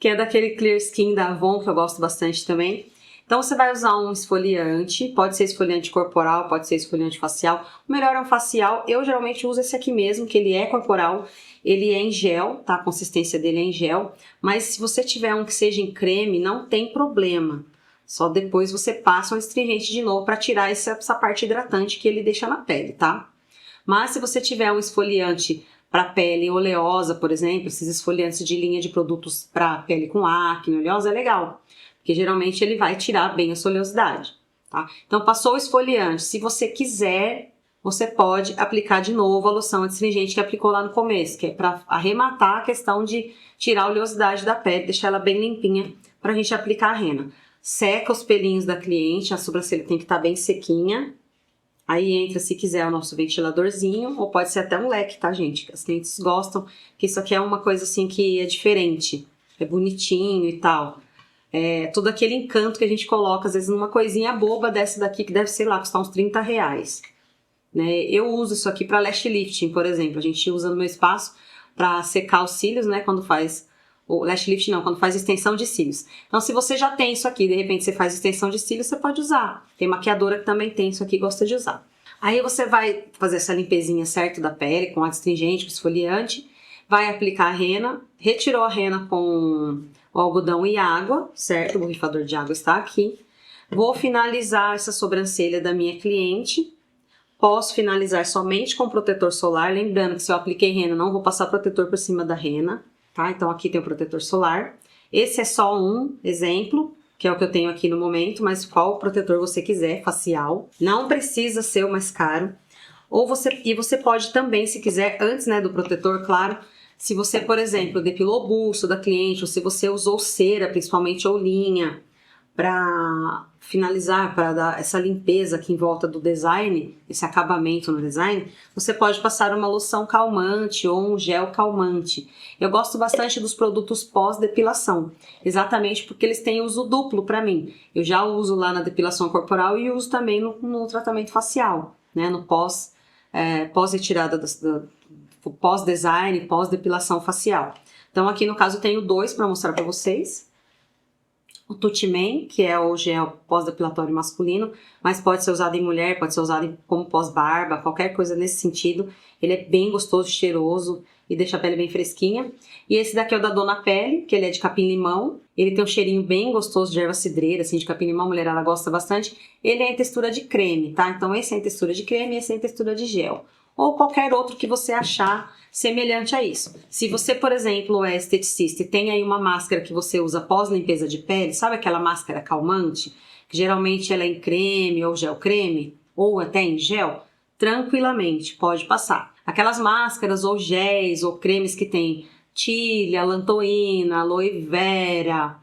que é daquele Clear Skin da Avon, que eu gosto bastante também. Então, você vai usar um esfoliante, pode ser esfoliante corporal, pode ser esfoliante facial. O melhor é um facial, eu geralmente uso esse aqui mesmo, que ele é corporal, ele é em gel, tá? A consistência dele é em gel, mas se você tiver um que seja em creme, não tem problema. Só depois você passa um astringente de novo para tirar essa parte hidratante que ele deixa na pele, tá? Mas se você tiver um esfoliante para pele oleosa, por exemplo, esses esfoliantes de linha de produtos para pele com acne, oleosa, é legal. Porque geralmente ele vai tirar bem a sua oleosidade, tá? Então, passou o esfoliante. Se você quiser, você pode aplicar de novo a loção astringente que aplicou lá no começo, que é para arrematar a questão de tirar a oleosidade da pele, deixar ela bem limpinha para a gente aplicar a rena. Seca os pelinhos da cliente, a sobrancelha tem que estar bem sequinha. Aí entra, se quiser, o nosso ventiladorzinho, ou pode ser até um leque, tá, gente? As clientes gostam, que isso aqui é uma coisa assim que é diferente, é bonitinho e tal. É todo aquele encanto que a gente coloca, às vezes, numa coisinha boba dessa daqui, que deve, sei lá, custar uns R$30. Né? Eu uso isso aqui para lash lifting, por exemplo. A gente usa no meu espaço para secar os cílios, né? Quando faz o lash lift não, quando faz extensão de cílios. Então, se você já tem isso aqui, de repente você faz extensão de cílios, você pode usar. Tem maquiadora que também tem isso aqui e gosta de usar. Aí você vai fazer essa limpezinha certo da pele, com astringente, com esfoliante, vai aplicar a rena, retirou a rena com o algodão e água, certo? O borrifador de água está aqui. Vou finalizar essa sobrancelha da minha cliente. Posso finalizar somente com protetor solar, lembrando que se eu apliquei rena, não vou passar protetor por cima da rena, tá? Então aqui tem o protetor solar. Esse é só um exemplo, que é o que eu tenho aqui no momento, mas qual protetor você quiser, facial. Não precisa ser o mais caro. E você pode também, se quiser, antes, né, do protetor, claro, se você, por exemplo, depilou o busto da cliente, ou se você usou cera, principalmente ou linha, para finalizar, para dar essa limpeza aqui em volta do design, esse acabamento no design, você pode passar uma loção calmante ou um gel calmante. Eu gosto bastante dos produtos pós-depilação, exatamente porque eles têm uso duplo para mim. Eu já uso lá na depilação corporal e uso também no tratamento facial, né, no pós-retirada pós-design, pós-depilação facial. Então aqui no caso eu tenho dois para mostrar para vocês. O Tutiman, que é o gel pós-depilatório masculino, mas pode ser usado em mulher, pode ser usado como pós-barba, qualquer coisa nesse sentido. Ele é bem gostoso, cheiroso e deixa a pele bem fresquinha. E esse daqui é o da Dona Pele, que ele é de capim-limão. Ele tem um cheirinho bem gostoso de erva cidreira, assim, de capim-limão, a mulher ela gosta bastante. Ele é em textura de creme, tá? Então esse é em textura de creme e esse é em textura de gel. Ou qualquer outro que você achar semelhante a isso. Se você, por exemplo, é esteticista e tem aí uma máscara que você usa pós limpeza de pele, sabe aquela máscara calmante? Que geralmente ela é em creme ou gel creme, ou até em gel, tranquilamente pode passar. Aquelas máscaras ou géis ou cremes que tem tília, lantoína, aloe vera,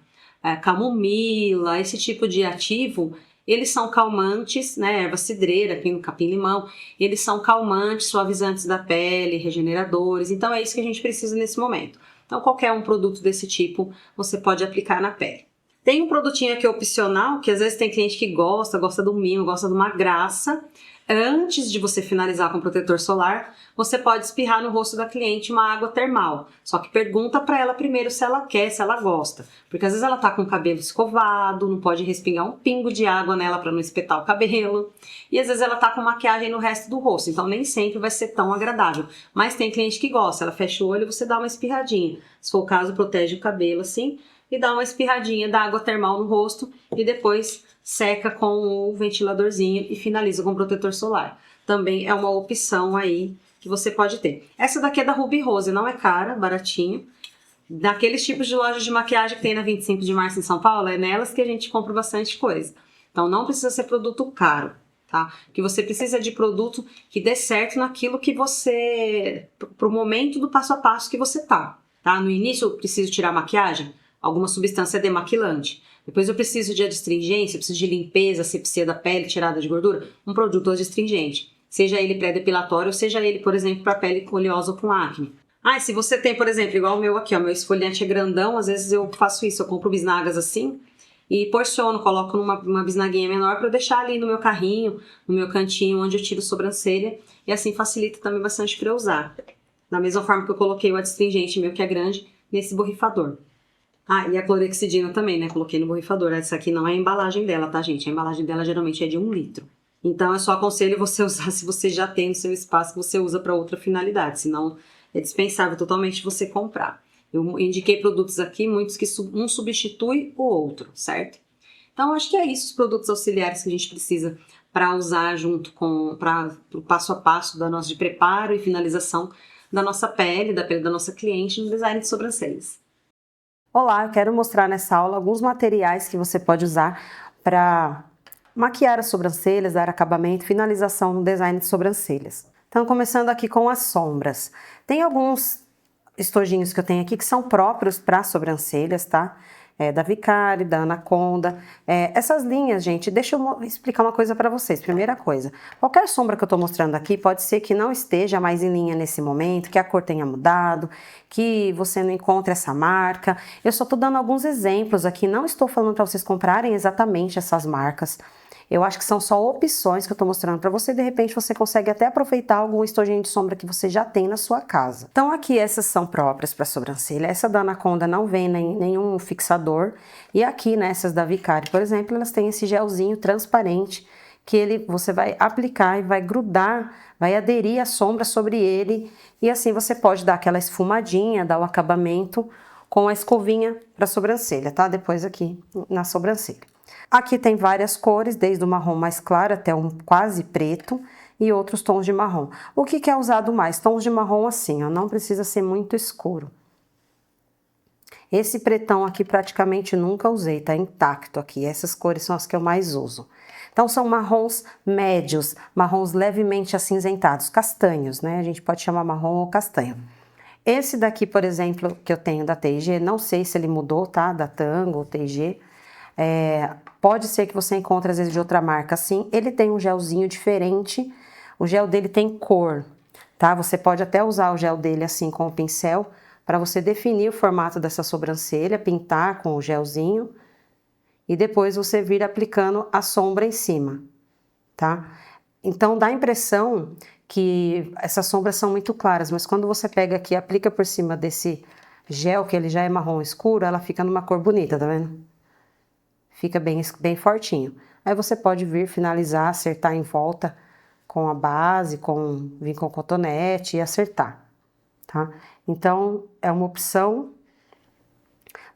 camomila, esse tipo de ativo, eles são calmantes, né, erva cidreira, aqui no capim-limão, eles são calmantes, suavizantes da pele, regeneradores, então é isso que a gente precisa nesse momento. Então qualquer um produto desse tipo você pode aplicar na pele. Tem um produtinho aqui opcional, que às vezes tem cliente que gosta do mimo, gosta de uma graça. Antes de você finalizar com protetor solar, você pode espirrar no rosto da cliente uma água termal. Só que pergunta para ela primeiro se ela quer, se ela gosta. Porque às vezes ela tá com o cabelo escovado, não pode respingar um pingo de água nela para não espetar o cabelo. E às vezes ela tá com maquiagem no resto do rosto, então nem sempre vai ser tão agradável. Mas tem cliente que gosta, ela fecha o olho e você dá uma espirradinha. Se for o caso, protege o cabelo assim e dá uma espirradinha da água termal no rosto e depois seca com o ventiladorzinho e finaliza com protetor solar. Também é uma opção aí que você pode ter. Essa daqui é da Ruby Rose, não é cara, baratinho. Daqueles tipos de lojas de maquiagem que tem na 25 de março em São Paulo, é nelas que a gente compra bastante coisa. Então não precisa ser produto caro, tá? O que você precisa de produto que dê certo naquilo que você... pro momento do passo a passo que você tá. No início eu preciso tirar a maquiagem, alguma substância demaquilante. Depois eu preciso de adstringência, preciso de limpeza, asepsia da pele, tirada de gordura, um produto adstringente. Seja ele pré-depilatório, seja ele, por exemplo, para pele oleosa ou com acne. Se você tem, por exemplo, igual o meu aqui, ó, meu esfoliante é grandão, às vezes eu faço isso, eu compro bisnagas assim e porciono, coloco numa bisnaguinha menor para eu deixar ali no meu carrinho, no meu cantinho onde eu tiro sobrancelha e assim facilita também bastante para eu usar. Da mesma forma que eu coloquei o adstringente meu que é grande nesse borrifador. E a clorexidina também, né? Coloquei no borrifador. Essa aqui não é a embalagem dela, tá, gente? A embalagem dela geralmente é de 1 litro. Então, eu só aconselho você usar se você já tem no seu espaço que você usa para outra finalidade. Senão, é dispensável totalmente você comprar. Eu indiquei produtos aqui, muitos que um substitui o outro, certo? Então, acho que é isso, os produtos auxiliares que a gente precisa para usar junto com o passo a passo de preparo e finalização da nossa pele, da pele da nossa cliente no design de sobrancelhas. Olá, eu quero mostrar nessa aula alguns materiais que você pode usar para maquiar as sobrancelhas, dar acabamento, finalização no design de sobrancelhas. Então, começando aqui com as sombras. Tem alguns estojinhos que eu tenho aqui que são próprios para sobrancelhas, tá? Da Vicari, da Anaconda. Essas linhas, gente, deixa eu explicar uma coisa para vocês. Primeira coisa, qualquer sombra que eu tô mostrando aqui pode ser que não esteja mais em linha nesse momento, que a cor tenha mudado, que você não encontre essa marca. Eu só tô dando alguns exemplos aqui, não estou falando para vocês comprarem exatamente essas marcas. Eu acho que são só opções que eu tô mostrando para você, de repente você consegue até aproveitar algum estojinho de sombra que você já tem na sua casa. Então aqui essas são próprias para sobrancelha, essa da Anaconda não vem nenhum fixador, e aqui nessas da Vicari, por exemplo, elas têm esse gelzinho transparente, que você vai aplicar e vai grudar, vai aderir a sombra sobre ele, e assim você pode dar aquela esfumadinha, dar o acabamento com a escovinha para sobrancelha, tá? Depois aqui na sobrancelha. Aqui tem várias cores, desde o marrom mais claro até um quase preto e outros tons de marrom. O que é usado mais? Tons de marrom assim, ó, não precisa ser muito escuro. Esse pretão aqui praticamente nunca usei, tá intacto aqui. Essas cores são as que eu mais uso. Então são marrons médios, marrons levemente acinzentados, castanhos, né? A gente pode chamar marrom ou castanho. Esse daqui, por exemplo, que eu tenho da T&G, não sei se ele mudou, tá? Da Tango ou T&G. Pode ser que você encontre às vezes de outra marca assim. Ele tem um gelzinho diferente, o gel dele tem cor, tá? Você pode até usar o gel dele assim com o pincel para você definir o formato dessa sobrancelha, pintar com o gelzinho e depois você vir aplicando a sombra em cima, tá? Então dá a impressão que essas sombras são muito claras, mas quando você pega aqui e aplica por cima desse gel, que ele já é marrom escuro, ela fica numa cor bonita, tá vendo? Fica bem fortinho. Aí você pode vir finalizar, acertar em volta com a base, vir com cotonete e acertar, tá? Então, é uma opção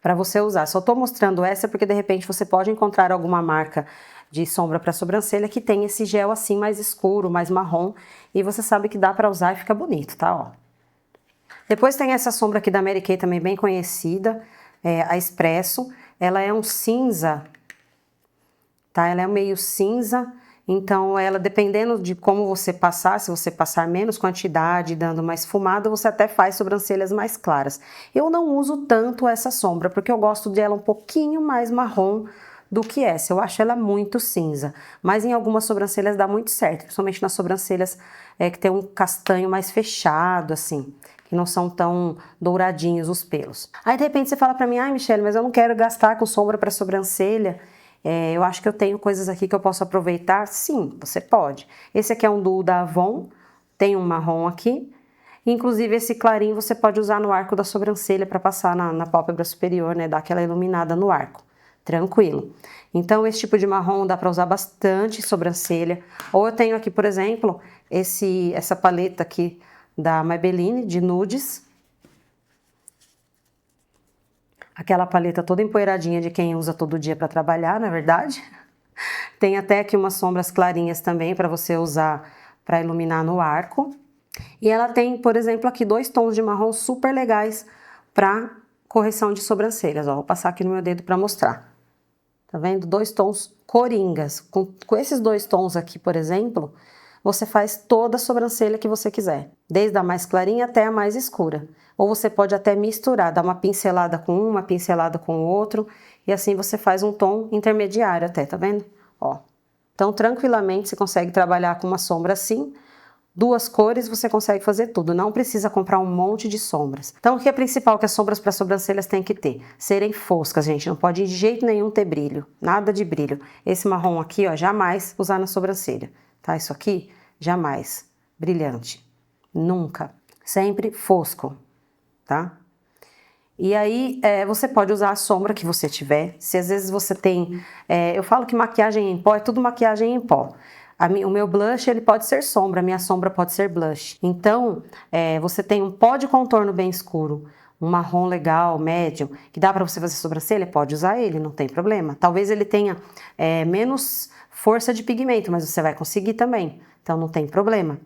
para você usar. Só tô mostrando essa porque de repente você pode encontrar alguma marca de sombra para sobrancelha que tem esse gel assim mais escuro, mais marrom, e você sabe que dá para usar e fica bonito, tá? Ó. Depois tem essa sombra aqui da Mary Kay também bem conhecida, a Espresso. Ela é um cinza, tá? Ela é meio cinza, então ela, dependendo de como você passar, se você passar menos quantidade, dando mais esfumada, você até faz sobrancelhas mais claras. Eu não uso tanto essa sombra, porque eu gosto dela um pouquinho mais marrom do que essa. Eu acho ela muito cinza, mas em algumas sobrancelhas dá muito certo, principalmente nas sobrancelhas que tem um castanho mais fechado, assim, que não são tão douradinhos os pelos. Aí de repente você fala pra mim, ai Michelle, mas eu não quero gastar com sombra pra sobrancelha, eu acho que eu tenho coisas aqui que eu posso aproveitar. Sim, você pode. Esse aqui é um duo da Avon, tem um marrom aqui. Inclusive esse clarinho você pode usar no arco da sobrancelha para passar na pálpebra superior, né? Dar aquela iluminada no arco. Tranquilo. Então esse tipo de marrom dá para usar bastante em sobrancelha. Ou eu tenho aqui, por exemplo, essa paleta aqui da Maybelline de nudes. Aquela paleta toda empoeiradinha de quem usa todo dia para trabalhar, não é verdade? Tem até aqui umas sombras clarinhas também para você usar para iluminar no arco. E ela tem, por exemplo, aqui 2 tons de marrom super legais para correção de sobrancelhas. Ó, vou passar aqui no meu dedo para mostrar. Tá vendo? 2 tons coringas. Com esses 2 tons aqui, por exemplo, você faz toda a sobrancelha que você quiser, desde a mais clarinha até a mais escura. Ou você pode até misturar, dar uma pincelada com um, uma pincelada com o outro, e assim você faz um tom intermediário até, tá vendo? Ó. Então, tranquilamente, você consegue trabalhar com uma sombra assim. 2 cores, você consegue fazer tudo, não precisa comprar um monte de sombras. Então, o que é principal que as sombras para sobrancelhas têm que ter? Serem foscas, gente, não pode de jeito nenhum ter brilho, nada de brilho. Esse marrom aqui, ó, jamais usar na sobrancelha, tá? Isso aqui, jamais. Brilhante, nunca. Sempre fosco, tá? E aí, você pode usar a sombra que você tiver. Se às vezes você tem... eu falo que maquiagem em pó é tudo maquiagem em pó. O meu blush, ele pode ser sombra, a minha sombra pode ser blush. Então, você tem um pó de contorno bem escuro, um marrom legal, médio, que dá pra você fazer sobrancelha, pode usar ele, não tem problema. Talvez ele tenha menos força de pigmento, mas você vai conseguir também, então não tem problema.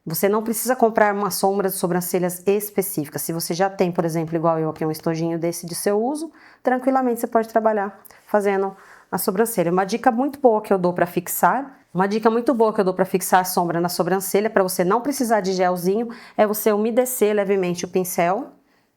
Você não precisa comprar uma sombra de sobrancelhas específica. Se você já tem, por exemplo, igual eu aqui, um estojinho desse de seu uso, tranquilamente você pode trabalhar fazendo a sobrancelha. Uma dica muito boa que eu dou para fixar, a sombra na sobrancelha, para você não precisar de gelzinho, é você umedecer levemente o pincel,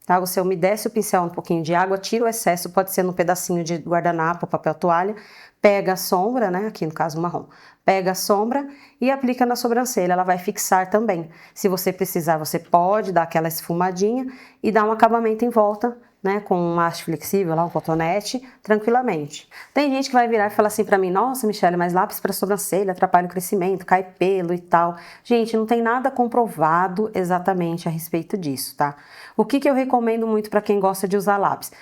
tá? Você umedece o pincel um pouquinho de água, tira o excesso, pode ser num pedacinho de guardanapo, papel toalha, pega a sombra, né? Aqui no caso marrom. Pega a sombra e aplica na sobrancelha, ela vai fixar também. Se você precisar, você pode dar aquela esfumadinha e dar um acabamento em volta né, com um haste flexível, lá um cotonete, tranquilamente. Tem gente que vai virar e falar assim pra mim, nossa, Michelle, mas lápis para sobrancelha atrapalha o crescimento, cai pelo e tal. Gente, não tem nada comprovado exatamente a respeito disso, tá? O que eu recomendo muito para quem gosta de usar lápis?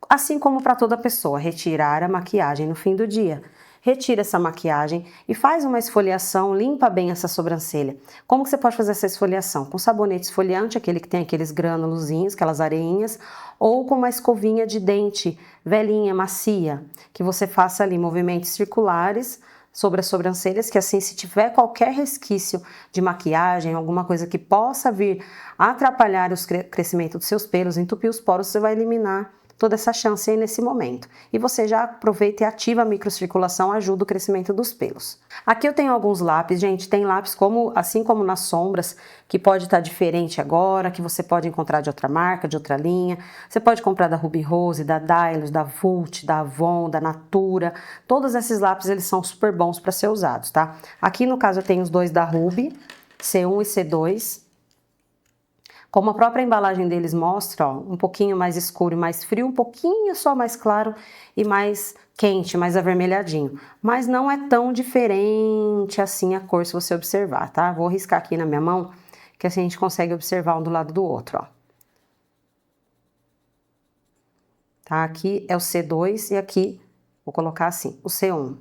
Assim como para toda pessoa, retirar a maquiagem no fim do dia. Retira essa maquiagem e faz uma esfoliação, limpa bem essa sobrancelha. Como que você pode fazer essa esfoliação? Com sabonete esfoliante, aquele que tem aqueles granulozinhos, aquelas areinhas, ou com uma escovinha de dente velhinha, macia, que você faça ali movimentos circulares sobre as sobrancelhas, que assim, se tiver qualquer resquício de maquiagem, alguma coisa que possa vir a atrapalhar o crescimento dos seus pelos, entupir os poros, você vai eliminar toda essa chance aí nesse momento. E você já aproveita e ativa a microcirculação, ajuda o crescimento dos pelos. Aqui eu tenho alguns lápis, gente, tem lápis assim como nas sombras, que pode estar diferente agora, que você pode encontrar de outra marca, de outra linha. Você pode comprar da Ruby Rose, da Dylos, da Vult, da Avon, da Natura. Todos esses lápis, eles são super bons para ser usados, tá? Aqui no caso eu tenho os dois da Ruby, C1 e C2. Como a própria embalagem deles mostra, ó, um pouquinho mais escuro e mais frio, um pouquinho só mais claro e mais quente, mais avermelhadinho. Mas não é tão diferente assim a cor se você observar, tá? Vou riscar aqui na minha mão, que assim a gente consegue observar um do lado do outro, ó. Tá? Aqui é o C2 e aqui, vou colocar assim, o C1.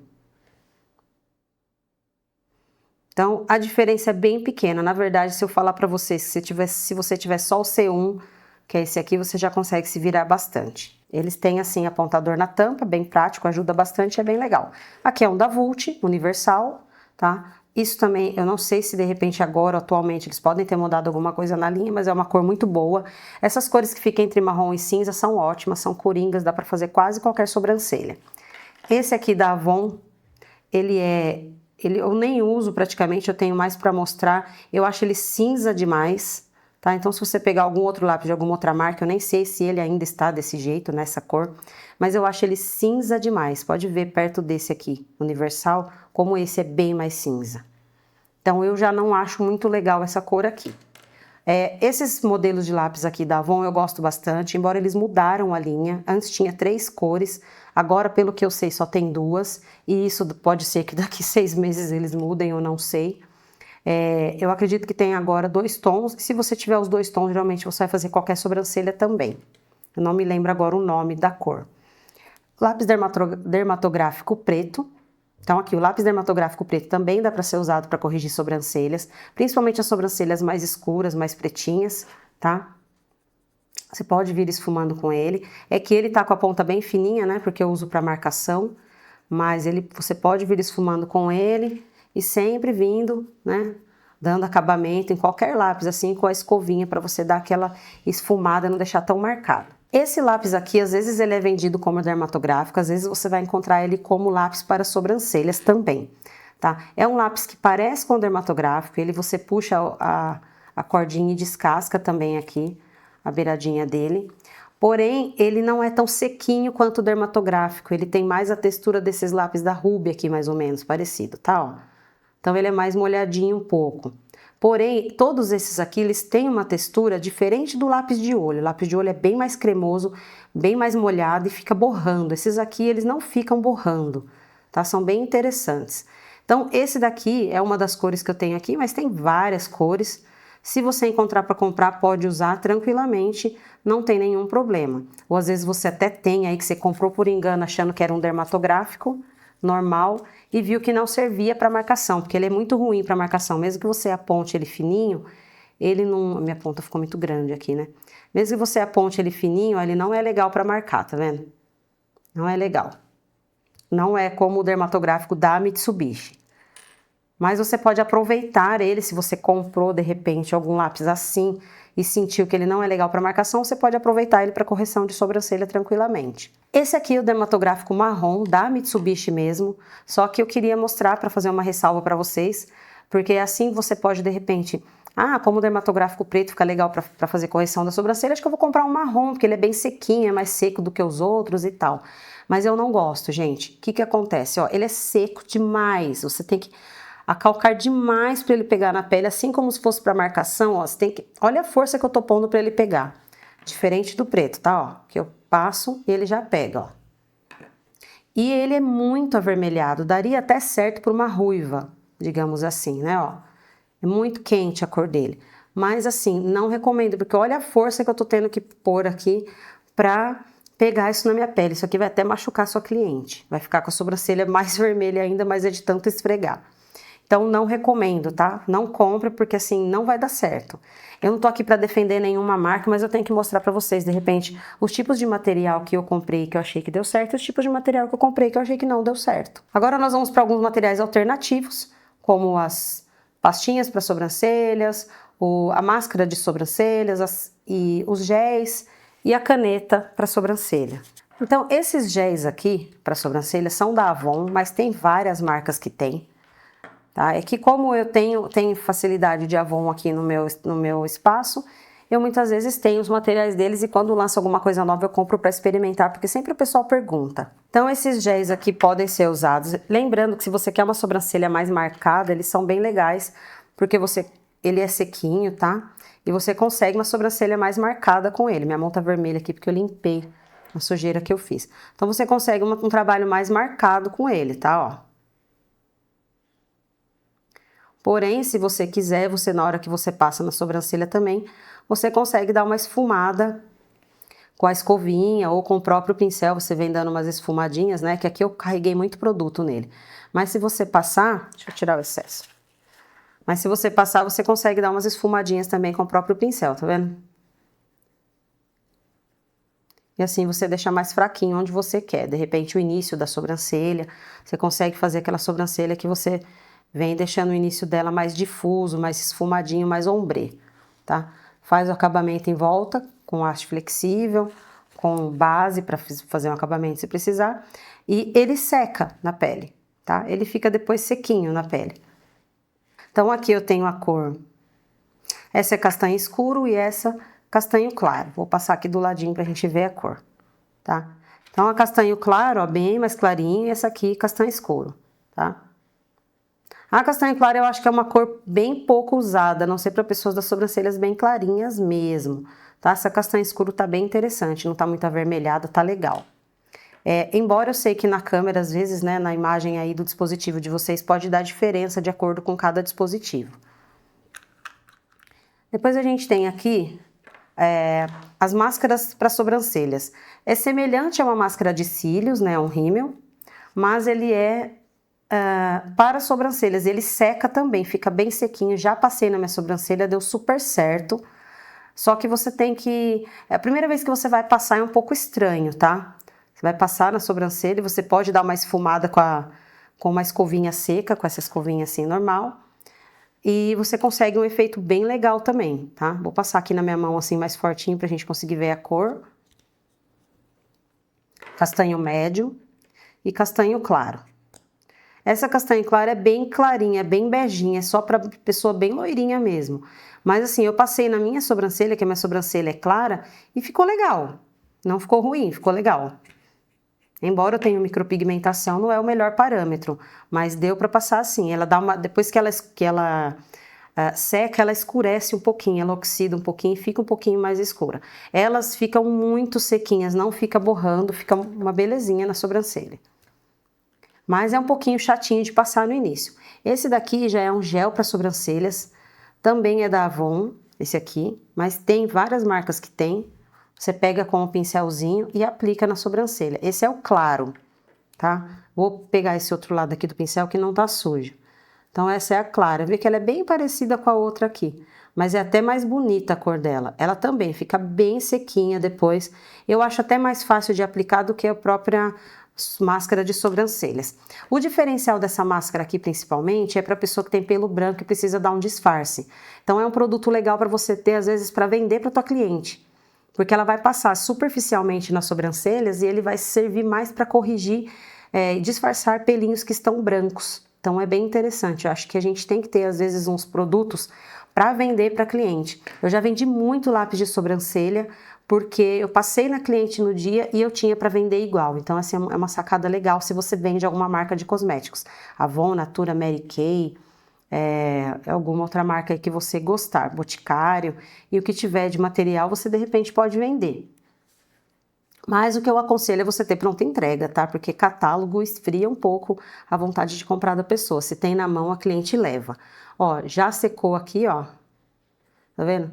Então, a diferença é bem pequena. Na verdade, se eu falar para vocês que se você tiver só o C1, que é esse aqui, você já consegue se virar bastante. Eles têm, assim, apontador na tampa, bem prático, ajuda bastante, é bem legal. Aqui é um da Vult, universal, tá? Isso também, eu não sei se de repente agora, atualmente, eles podem ter mudado alguma coisa na linha, mas é uma cor muito boa. Essas cores que ficam entre marrom e cinza são ótimas, são coringas, dá para fazer quase qualquer sobrancelha. Esse aqui da Avon, eu nem uso praticamente, eu tenho mais para mostrar. Eu acho ele cinza demais, tá? Então, se você pegar algum outro lápis de alguma outra marca, eu nem sei se ele ainda está desse jeito, nessa cor, mas eu acho ele cinza demais. Pode ver perto desse aqui, universal, como esse é bem mais cinza. Então, eu já não acho muito legal essa cor aqui. Esses modelos de lápis aqui da Avon eu gosto bastante, embora eles mudaram a linha. Antes tinha 3 cores, agora pelo que eu sei só tem 2, e isso pode ser que daqui 6 meses eles mudem, eu não sei. Eu acredito que tem agora 2 tons, e se você tiver os 2 tons, geralmente você vai fazer qualquer sobrancelha também. Eu não me lembro agora o nome da cor. Lápis dermatográfico preto. Então aqui o lápis dermatográfico preto também dá para ser usado para corrigir sobrancelhas, principalmente as sobrancelhas mais escuras, mais pretinhas, tá? Você pode vir esfumando com ele. É que ele tá com a ponta bem fininha, né? Porque eu uso para marcação, mas você pode vir esfumando com ele e sempre vindo, né? Dando acabamento em qualquer lápis, assim, com a escovinha para você dar aquela esfumada, não deixar tão marcado. Esse lápis aqui, às vezes ele é vendido como dermatográfico, às vezes você vai encontrar ele como lápis para sobrancelhas também, tá? É um lápis que parece com o dermatográfico, você puxa a cordinha e descasca também aqui, a beiradinha dele. Porém, ele não é tão sequinho quanto o dermatográfico, ele tem mais a textura desses lápis da Ruby aqui, mais ou menos, parecido, tá? Ó. Então, ele é mais molhadinho um pouco. Porém, todos esses aqui, eles têm uma textura diferente do lápis de olho. O lápis de olho é bem mais cremoso, bem mais molhado e fica borrando. Esses aqui, eles não ficam borrando, tá? São bem interessantes. Então, esse daqui é uma das cores que eu tenho aqui, mas tem várias cores. Se você encontrar para comprar, pode usar tranquilamente, não tem nenhum problema. Ou às vezes você até tem aí que você comprou por engano achando que era um dermatográfico normal e viu que não servia para marcação, porque ele é muito ruim para marcação. Mesmo que você aponte ele fininho, ele não... Minha ponta ficou muito grande aqui, né? Mesmo que você aponte ele fininho, ele não é legal para marcar, tá vendo? Não é legal. Não é como o dermatográfico da Mitsubishi. Mas você pode aproveitar ele, se você comprou de repente algum lápis assim e sentiu que ele não é legal para marcação, você pode aproveitar ele para correção de sobrancelha tranquilamente. Esse aqui é o dermatográfico marrom da Mitsubishi mesmo, só que eu queria mostrar para fazer uma ressalva para vocês, porque assim você pode de repente, como o dermatográfico preto fica legal para fazer correção da sobrancelha, acho que eu vou comprar um marrom, porque ele é bem sequinho, é mais seco do que os outros e tal. Mas eu não gosto, gente. O que acontece? Ó, ele é seco demais, você tem que acalcar demais para ele pegar na pele, assim como se fosse para marcação, ó, olha a força que eu tô pondo para ele pegar. Diferente do preto, tá? Ó, que eu passo e ele já pega, ó. E ele é muito avermelhado, daria até certo para uma ruiva, digamos assim, né, ó. É muito quente a cor dele. Mas assim, não recomendo, porque olha a força que eu tô tendo que pôr aqui pra pegar isso na minha pele. Isso aqui vai até machucar a sua cliente. Vai ficar com a sobrancelha mais vermelha ainda, mas é de tanto esfregar. Então não recomendo, tá? Não compre, porque assim, não vai dar certo. Eu não tô aqui para defender nenhuma marca, mas eu tenho que mostrar para vocês, de repente, os tipos de material que eu comprei que eu achei que deu certo e os tipos de material que eu comprei que eu achei que não deu certo. Agora nós vamos para alguns materiais alternativos, como as pastinhas para sobrancelhas, a máscara de sobrancelhas e os géis e a caneta para sobrancelha. Então, esses géis aqui para sobrancelha são da Avon, mas tem várias marcas que tem. Tá? É que como eu tenho facilidade de Avon aqui no meu espaço, eu muitas vezes tenho os materiais deles e quando lança alguma coisa nova eu compro para experimentar, porque sempre o pessoal pergunta. Então esses géis aqui podem ser usados, lembrando que se você quer uma sobrancelha mais marcada, eles são bem legais, porque ele é sequinho, tá? E você consegue uma sobrancelha mais marcada com ele. Minha mão tá vermelha aqui porque eu limpei a sujeira que eu fiz. Então você consegue um trabalho mais marcado com ele, tá? Ó. Porém, se você quiser, na hora que você passa na sobrancelha também, você consegue dar uma esfumada com a escovinha ou com o próprio pincel, você vem dando umas esfumadinhas, né? Que aqui eu carreguei muito produto nele. Mas se você passar, deixa eu tirar o excesso. Mas se você passar, você consegue dar umas esfumadinhas também com o próprio pincel, tá vendo? E assim você deixa mais fraquinho onde você quer. De repente o início da sobrancelha, você consegue fazer aquela sobrancelha que você vem deixando o início dela mais difuso, mais esfumadinho, mais ombré, tá? Faz o acabamento em volta com haste flexível, com base para fazer um acabamento se precisar. E ele seca na pele, tá? Ele fica depois sequinho na pele. Então aqui eu tenho a cor, essa é castanho escuro e essa castanho claro. Vou passar aqui do ladinho pra gente ver a cor, tá? Então a castanho claro, ó, bem mais clarinho, e essa aqui castanho escuro, tá? A castanho claro eu acho que é uma cor bem pouco usada, a não ser para pessoas das sobrancelhas bem clarinhas mesmo, tá? Essa castanho escuro tá bem interessante, não tá muito avermelhada, tá legal. Embora eu sei que na câmera, às vezes, né, na imagem aí do dispositivo de vocês, pode dar diferença de acordo com cada dispositivo. Depois a gente tem aqui as máscaras para sobrancelhas. É semelhante a uma máscara de cílios, né, um rímel, mas ele para sobrancelhas, ele seca também, fica bem sequinho. Já passei na minha sobrancelha, deu super certo. Só que você tem que... a primeira vez que você vai passar é um pouco estranho, tá? Você vai passar na sobrancelha e você pode dar uma esfumada com uma escovinha seca, com essa escovinha assim normal. E você consegue um efeito bem legal também, tá? Vou passar aqui na minha mão assim mais fortinho pra gente conseguir ver a cor. Castanho médio e castanho claro. Essa castanho claro é bem clarinha, bem beijinha, é só pra pessoa bem loirinha mesmo. Mas assim, eu passei na minha sobrancelha, que a minha sobrancelha é clara, e ficou legal. Não ficou ruim, ficou legal. Embora eu tenha micropigmentação, não é o melhor parâmetro, mas deu pra passar assim. Ela dá depois que ela seca, ela escurece um pouquinho, ela oxida um pouquinho e fica um pouquinho mais escura. Elas ficam muito sequinhas, não fica borrando, fica uma belezinha na sobrancelha. Mas é um pouquinho chatinho de passar no início. Esse daqui já é um gel para sobrancelhas, também é da Avon, esse aqui, mas tem várias marcas que tem. Você pega com um pincelzinho e aplica na sobrancelha. Esse é o claro, tá? Vou pegar esse outro lado aqui do pincel que não tá sujo. Então essa é a clara, vê que ela é bem parecida com a outra aqui, mas é até mais bonita a cor dela. Ela também fica bem sequinha depois. Eu acho até mais fácil de aplicar do que a própria máscara de sobrancelhas. O diferencial dessa máscara aqui, principalmente, é para pessoa que tem pelo branco e precisa dar um disfarce. Então é um produto legal para você ter, às vezes, para vender para tua cliente. Porque ela vai passar superficialmente nas sobrancelhas e ele vai servir mais para corrigir e disfarçar pelinhos que estão brancos. Então é bem interessante, eu acho que a gente tem que ter às vezes uns produtos para vender para cliente. Eu já vendi muito lápis de sobrancelha porque eu passei na cliente no dia e eu tinha para vender igual. Então assim, é uma sacada legal se você vende alguma marca de cosméticos. Avon, Natura, Mary Kay, alguma outra marca aí que você gostar, Boticário, e o que tiver de material você de repente pode vender. Mas o que eu aconselho é você ter pronta entrega, tá? Porque catálogo esfria um pouco a vontade de comprar da pessoa. Se tem na mão, a cliente leva. Ó, já secou aqui, ó. Tá vendo?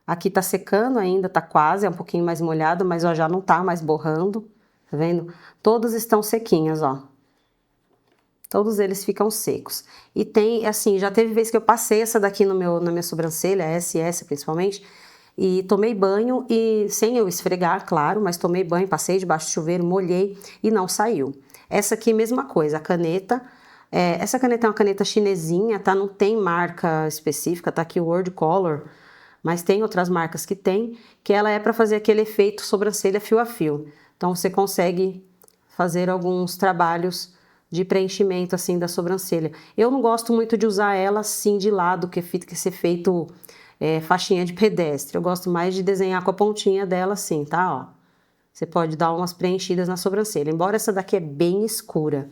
Aqui tá secando ainda, tá quase, é um pouquinho mais molhado, mas ó, já não tá mais borrando. Tá vendo? Todos estão sequinhos, ó. Todos eles ficam secos. E tem, assim, já teve vez que eu passei essa daqui na minha sobrancelha, SS principalmente, e tomei banho, e sem eu esfregar, claro, mas tomei banho, passei debaixo do chuveiro, molhei e não saiu. Essa aqui, mesma coisa, a caneta. Essa caneta é uma caneta chinesinha, tá? Não tem marca específica, tá aqui o Word Color, mas tem outras marcas que ela é para fazer aquele efeito sobrancelha fio a fio. Então você consegue fazer alguns trabalhos de preenchimento assim da sobrancelha. Eu não gosto muito de usar ela assim de lado, que esse efeito faixinha de pedestre. Eu gosto mais de desenhar com a pontinha dela assim, tá? Ó. Você pode dar umas preenchidas na sobrancelha. Embora essa daqui é bem escura.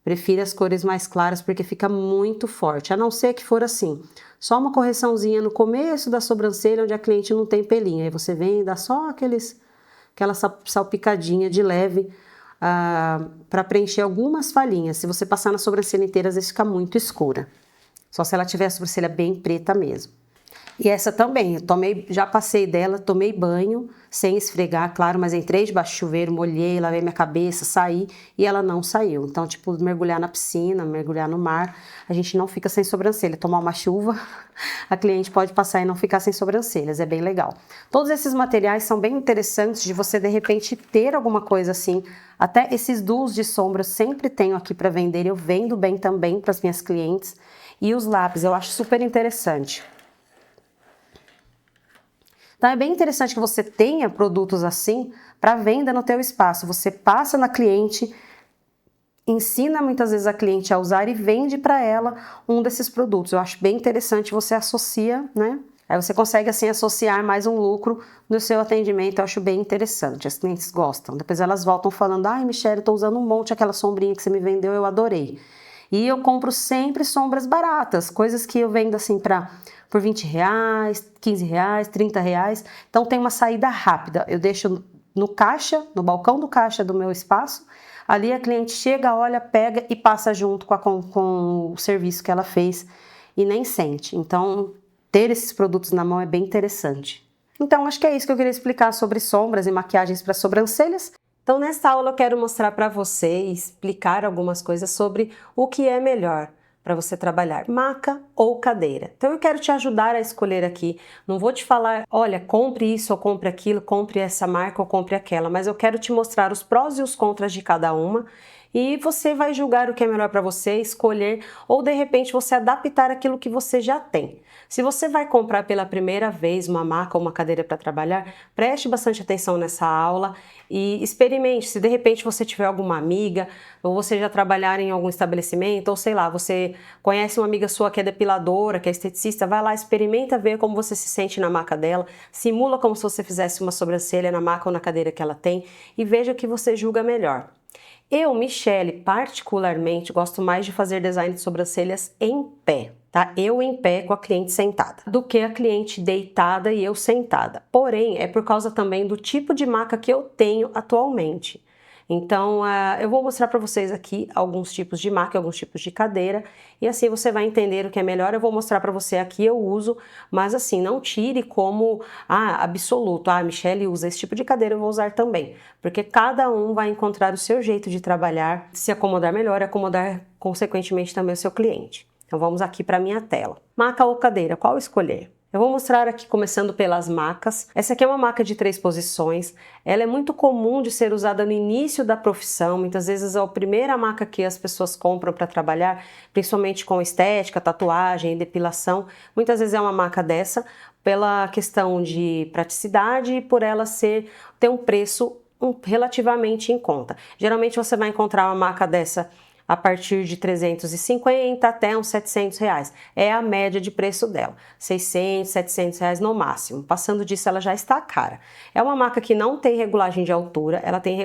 Prefiro as cores mais claras porque fica muito forte. A não ser que for assim, só uma correçãozinha no começo da sobrancelha onde a cliente não tem pelinho. Aí você vem e dá só aquela salpicadinha de leve para preencher algumas falhinhas. Se você passar na sobrancelha inteira, às vezes fica muito escura. Só se ela tiver a sobrancelha bem preta mesmo. E essa também, já passei dela, tomei banho, sem esfregar, claro, mas entrei debaixo do chuveiro, molhei, lavei minha cabeça, saí e ela não saiu. Então, tipo, mergulhar na piscina, mergulhar no mar, a gente não fica sem sobrancelha. Tomar uma chuva, a cliente pode passar e não ficar sem sobrancelhas, é bem legal. Todos esses materiais são bem interessantes de você, de repente, ter alguma coisa assim. Até esses duos de sombra eu sempre tenho aqui para vender, eu vendo bem também para as minhas clientes. E os lápis, eu acho super interessante. Então é bem interessante que você tenha produtos assim para venda no teu espaço. Você passa na cliente, ensina muitas vezes a cliente a usar e vende para ela um desses produtos. Eu acho bem interessante, você associa, né? Aí você consegue assim associar mais um lucro no seu atendimento. Eu acho bem interessante, as clientes gostam. Depois elas voltam falando, ai Michelle, eu tô usando um monte aquela sombrinha que você me vendeu, eu adorei. E eu compro sempre sombras baratas, coisas que eu vendo assim por R$20, R$15, R$30. Então tem uma saída rápida. Eu deixo no caixa, no balcão do caixa do meu espaço. Ali a cliente chega, olha, pega e passa junto com o serviço que ela fez e nem sente. Então ter esses produtos na mão é bem interessante. Então acho que é isso que eu queria explicar sobre sombras e maquiagens para sobrancelhas. Então, nesta aula eu quero mostrar para você e explicar algumas coisas sobre o que é melhor para você trabalhar, maca ou cadeira. Então, eu quero te ajudar a escolher aqui. Não vou te falar, olha, compre isso ou compre aquilo, compre essa marca ou compre aquela, mas eu quero te mostrar os prós e os contras de cada uma e você vai julgar o que é melhor para você, escolher ou de repente você adaptar aquilo que você já tem. Se você vai comprar pela primeira vez uma maca ou uma cadeira para trabalhar, preste bastante atenção nessa aula e experimente. Se de repente você tiver alguma amiga ou você já trabalhar em algum estabelecimento ou sei lá, você conhece uma amiga sua que é depiladora, que é esteticista, vai lá, experimenta ver como você se sente na maca dela, simula como se você fizesse uma sobrancelha na maca ou na cadeira que ela tem e veja o que você julga melhor. Eu, Michelle, particularmente, gosto mais de fazer design de sobrancelhas em pé, tá? Eu em pé com a cliente sentada, do que a cliente deitada e eu sentada. Porém, é por causa também do tipo de maca que eu tenho atualmente. Então, eu vou mostrar para vocês aqui alguns tipos de maca, alguns tipos de cadeira, e assim você vai entender o que é melhor. Eu vou mostrar para você aqui, eu uso, mas assim, não tire como absoluto. A Michelle usa esse tipo de cadeira, eu vou usar também. Porque cada um vai encontrar o seu jeito de trabalhar, se acomodar melhor e acomodar, consequentemente, também o seu cliente. Então, vamos aqui para a minha tela. Maca ou cadeira, qual escolher? Eu vou mostrar aqui começando pelas macas. Essa aqui é uma maca de 3 posições. Ela é muito comum de ser usada no início da profissão. Muitas vezes é a primeira maca que as pessoas compram para trabalhar, principalmente com estética, tatuagem, depilação. Muitas vezes é uma maca dessa, pela questão de praticidade e por ela ter um preço relativamente em conta. Geralmente você vai encontrar uma maca dessa a partir de 350 até uns 700 reais. É a média de preço dela. 600, 700 reais no máximo. Passando disso, ela já está cara. É uma maca que não tem regulagem de altura, ela tem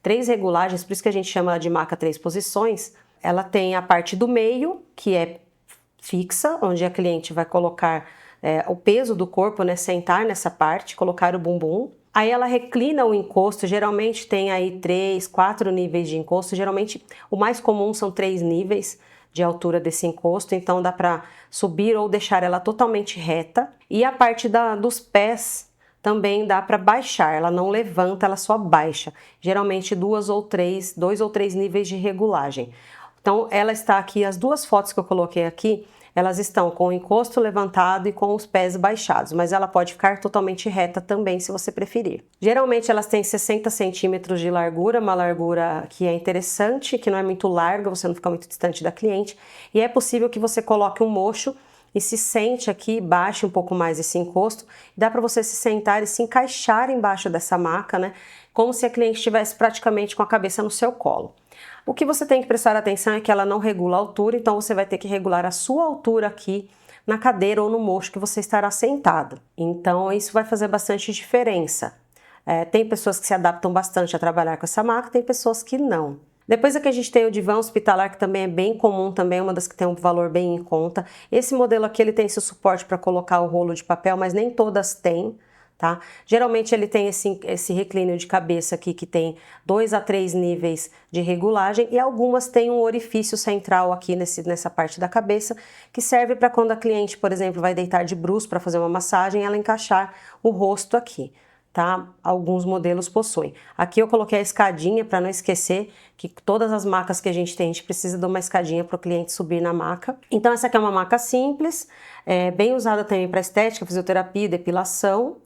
3 regulagens, por isso que a gente chama ela de maca 3 posições. Ela tem a parte do meio, que é fixa, onde a cliente vai colocar o peso do corpo, né, sentar nessa parte, colocar o bumbum. Aí ela reclina o encosto, geralmente tem aí 3, 4 níveis de encosto, geralmente o mais comum são 3 níveis de altura desse encosto, então dá para subir ou deixar ela totalmente reta. E a parte dos pés também dá para baixar, ela não levanta, ela só baixa, geralmente 2 ou 3 níveis de regulagem. Então ela está aqui, as duas fotos que eu coloquei aqui, elas estão com o encosto levantado e com os pés baixados, mas ela pode ficar totalmente reta também, se você preferir. Geralmente elas têm 60 centímetros de largura, uma largura que é interessante, que não é muito larga, você não fica muito distante da cliente, e é possível que você coloque um mocho e se sente aqui, baixe um pouco mais esse encosto, dá para você se sentar e se encaixar embaixo dessa maca, né? Como se a cliente estivesse praticamente com a cabeça no seu colo. O que você tem que prestar atenção é que ela não regula a altura, então você vai ter que regular a sua altura aqui na cadeira ou no mocho que você estará sentado. Então isso vai fazer bastante diferença. Tem pessoas que se adaptam bastante a trabalhar com essa maca, tem pessoas que não. Depois aqui a gente tem o divã hospitalar, que também é bem comum, também é uma das que tem um valor bem em conta. Esse modelo aqui ele tem esse suporte para colocar o rolo de papel, mas nem todas têm. Tá? Geralmente ele tem esse reclínio de cabeça aqui que tem 2 a 3 níveis de regulagem e algumas têm um orifício central aqui nessa parte da cabeça que serve para quando a cliente, por exemplo, vai deitar de bruços para fazer uma massagem, ela encaixar o rosto aqui. Tá? Alguns modelos possuem. Aqui eu coloquei a escadinha para não esquecer que todas as macas que a gente tem, a gente precisa de uma escadinha para o cliente subir na maca. Então essa aqui é uma maca simples, bem usada também para estética, fisioterapia, depilação.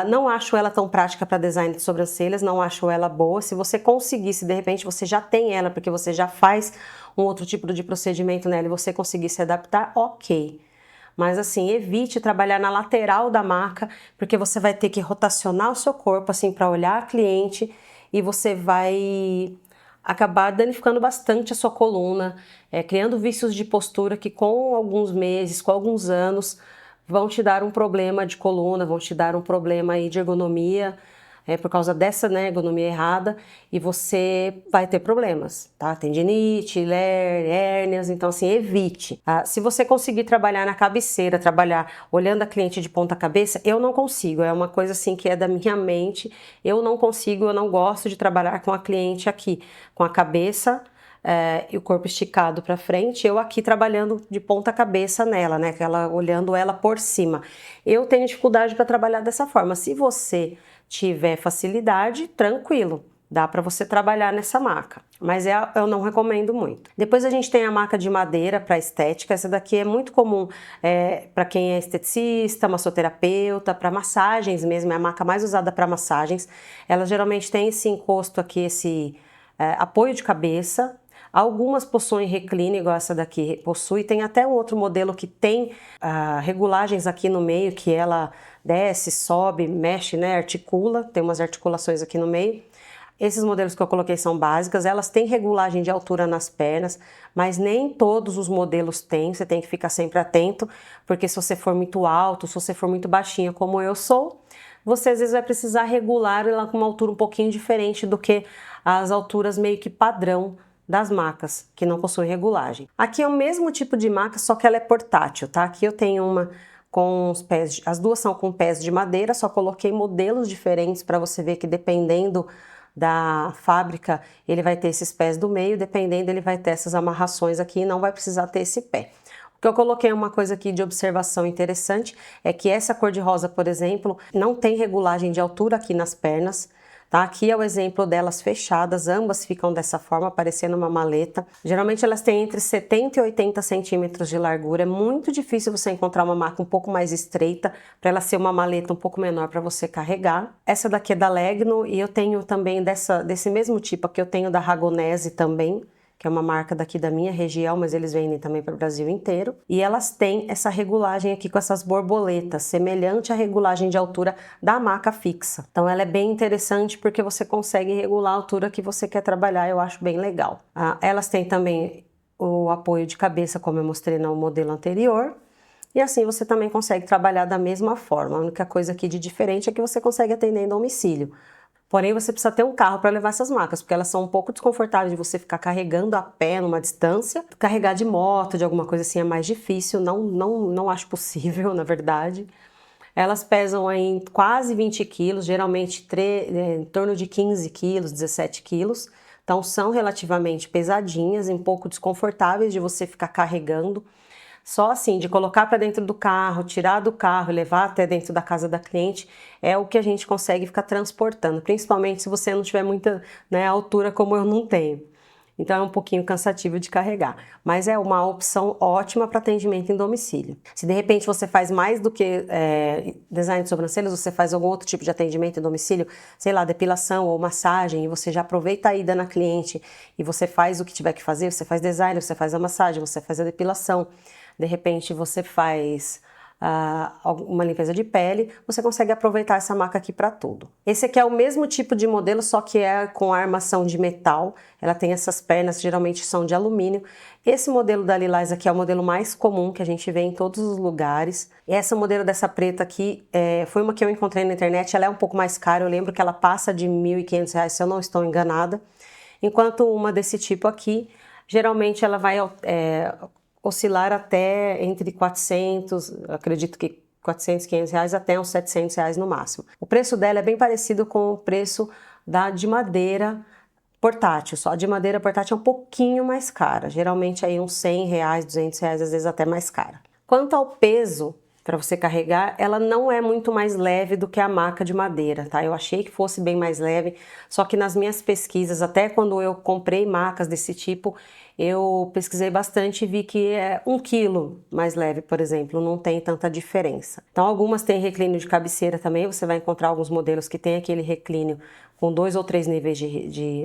Não acho ela tão prática para design de sobrancelhas, não acho ela boa. Se você conseguir, se de repente você já tem ela, porque você já faz um outro tipo de procedimento nela e você conseguir se adaptar, ok. Mas assim, evite trabalhar na lateral da maca, porque você vai ter que rotacionar o seu corpo assim para olhar a cliente e você vai acabar danificando bastante a sua coluna, criando vícios de postura que com alguns meses, com alguns anos, vão te dar um problema de coluna, vão te dar um problema aí de ergonomia, por causa dessa, né, ergonomia errada, e você vai ter problemas, tá? Tendinite, hérnias, então assim, evite. Se você conseguir trabalhar na cabeceira, trabalhar olhando a cliente de ponta cabeça, eu não consigo, é uma coisa assim que é da minha mente, eu não consigo, eu não gosto de trabalhar com a cliente aqui, com a cabeça, e o corpo esticado para frente, eu aqui trabalhando de ponta cabeça nela, né? Olhando ela por cima. Eu tenho dificuldade para trabalhar dessa forma. Se você tiver facilidade, tranquilo, dá para você trabalhar nessa maca, mas eu não recomendo muito. Depois a gente tem a maca de madeira para estética, essa daqui é muito comum para quem é esteticista, massoterapeuta, para massagens mesmo, é a maca mais usada para massagens. Ela geralmente tem esse encosto aqui, esse apoio de cabeça. Algumas possuem recline, igual essa daqui possui. Tem até um outro modelo que tem regulagens aqui no meio, que ela desce, sobe, mexe, né, articula. Tem umas articulações aqui no meio. Esses modelos que eu coloquei são básicas, elas têm regulagem de altura nas pernas, mas nem todos os modelos têm, você tem que ficar sempre atento, porque se você for muito alto, se você for muito baixinha como eu sou, você às vezes vai precisar regular ela com uma altura um pouquinho diferente do que as alturas meio que padrão das macas, que não possuem regulagem. Aqui é o mesmo tipo de maca, só que ela é portátil, tá? Aqui eu tenho uma com os pés, as duas são com pés de madeira, só coloquei modelos diferentes para você ver que dependendo da fábrica, ele vai ter esses pés do meio, dependendo ele vai ter essas amarrações aqui e não vai precisar ter esse pé. O que eu coloquei uma coisa aqui de observação interessante é que essa cor de rosa, por exemplo, não tem regulagem de altura aqui nas pernas. Tá? Aqui é o exemplo delas fechadas, ambas ficam dessa forma, parecendo uma maleta. Geralmente elas têm entre 70 e 80 centímetros de largura, é muito difícil você encontrar uma maca um pouco mais estreita, para ela ser uma maleta um pouco menor para você carregar. Essa daqui é da Legno e eu tenho também desse mesmo tipo aqui, eu tenho da Ragonese também, que é uma marca daqui da minha região, mas eles vendem também para o Brasil inteiro. E elas têm essa regulagem aqui com essas borboletas, semelhante à regulagem de altura da maca fixa. Então ela é bem interessante porque você consegue regular a altura que você quer trabalhar, eu acho bem legal. Elas têm também o apoio de cabeça, como eu mostrei no modelo anterior. E assim você também consegue trabalhar da mesma forma. A única coisa aqui de diferente é que você consegue atender em domicílio. Porém, você precisa ter um carro para levar essas macas, porque elas são um pouco desconfortáveis de você ficar carregando a pé numa distância. Carregar de moto, de alguma coisa assim, é mais difícil, não acho possível, na verdade. Elas pesam em quase 20 quilos, geralmente em torno de 15 quilos, 17 quilos. Então, são relativamente pesadinhas, um pouco desconfortáveis de você ficar carregando. Só assim, de colocar para dentro do carro, tirar do carro, levar até dentro da casa da cliente, é o que a gente consegue ficar transportando, principalmente se você não tiver muita, né, altura como eu não tenho. Então é um pouquinho cansativo de carregar, mas é uma opção ótima para atendimento em domicílio. Se de repente você faz mais do que design de sobrancelhas, você faz algum outro tipo de atendimento em domicílio, sei lá, depilação ou massagem, e você já aproveita a ida na cliente e você faz o que tiver que fazer, você faz design, você faz a massagem, você faz a depilação, de repente você faz uma limpeza de pele, você consegue aproveitar essa maca aqui para tudo. Esse aqui é o mesmo tipo de modelo, só que é com a armação de metal. Ela tem essas pernas, geralmente são de alumínio. Esse modelo da Lilás aqui é o modelo mais comum que a gente vê em todos os lugares. E essa modelo dessa preta aqui foi uma que eu encontrei na internet. Ela é um pouco mais cara, eu lembro que ela passa de R$ 1.500, se eu não estou enganada. Enquanto uma desse tipo aqui, geralmente ela vai oscilar até entre 400, acredito que 400, 500 reais até uns 700 reais no máximo. O preço dela é bem parecido com o preço de madeira portátil, só a de madeira portátil é um pouquinho mais cara, geralmente aí uns 100 reais, 200 reais, às vezes até mais cara. Quanto ao peso, para você carregar, ela não é muito mais leve do que a maca de madeira, tá? Eu achei que fosse bem mais leve, só que nas minhas pesquisas, até quando eu comprei macas desse tipo, eu pesquisei bastante e vi que é 1 quilo mais leve, por exemplo, não tem tanta diferença. Então, algumas têm reclínio de cabeceira também, você vai encontrar alguns modelos que tem aquele reclínio com 2 ou 3 níveis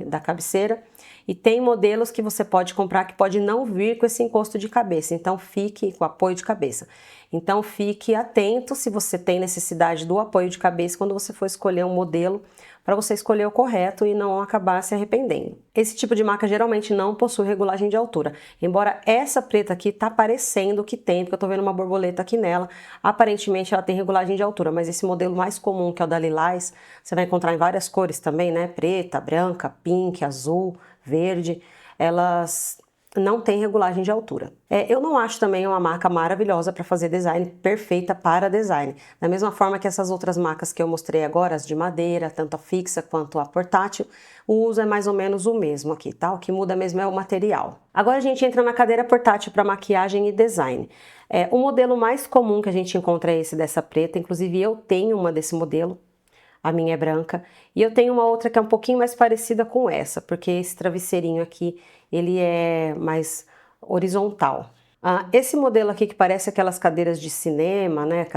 da cabeceira, e tem modelos que você pode comprar que pode não vir com esse encosto de cabeça, então fique com apoio de cabeça. Então fique atento se você tem necessidade do apoio de cabeça quando você for escolher um modelo, para você escolher o correto e não acabar se arrependendo. Esse tipo de maca geralmente não possui regulagem de altura, embora essa preta aqui tá parecendo que tem, porque eu tô vendo uma borboleta aqui nela, aparentemente ela tem regulagem de altura, mas esse modelo mais comum, que é o da Lilás, você vai encontrar em várias cores também, né, preta, branca, pink, azul, verde, elas não têm regulagem de altura. Eu não acho também uma maca maravilhosa para fazer design, perfeita para design. Da mesma forma que essas outras macas que eu mostrei agora, as de madeira, tanto a fixa quanto a portátil, o uso é mais ou menos o mesmo aqui, tá? O que muda mesmo é o material. Agora a gente entra na cadeira portátil para maquiagem e design. O modelo mais comum que a gente encontra é esse dessa preta, inclusive eu tenho uma desse modelo. A minha é branca. E eu tenho uma outra que é um pouquinho mais parecida com essa, porque esse travesseirinho aqui, ele é mais horizontal. Esse modelo aqui que parece aquelas cadeiras de cinema, né?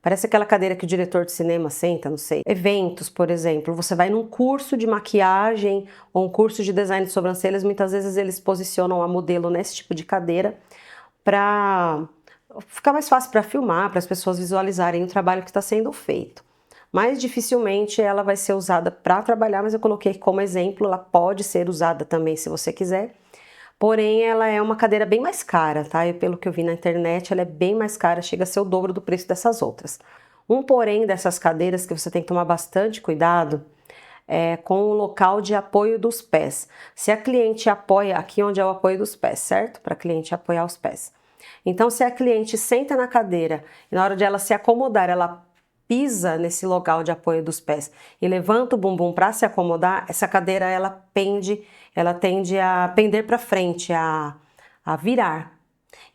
Parece aquela cadeira que o diretor de cinema senta, não sei. Eventos, por exemplo. Você vai num curso de maquiagem ou um curso de design de sobrancelhas, muitas vezes eles posicionam a modelo nesse tipo de cadeira para ficar mais fácil para filmar, para as pessoas visualizarem o trabalho que está sendo feito. Mas dificilmente ela vai ser usada para trabalhar, mas eu coloquei como exemplo, ela pode ser usada também se você quiser. Porém, ela é uma cadeira bem mais cara, tá? E pelo que eu vi na internet, ela é bem mais cara, chega a ser o dobro do preço dessas outras. Um porém dessas cadeiras que você tem que tomar bastante cuidado é com o local de apoio dos pés. Se a cliente apoia, aqui onde é o apoio dos pés, certo? Para a cliente apoiar os pés. Então, se a cliente senta na cadeira e na hora de ela se acomodar, ela pisa nesse local de apoio dos pés e levanta o bumbum para se acomodar, essa cadeira ela tende a pender para frente, a virar.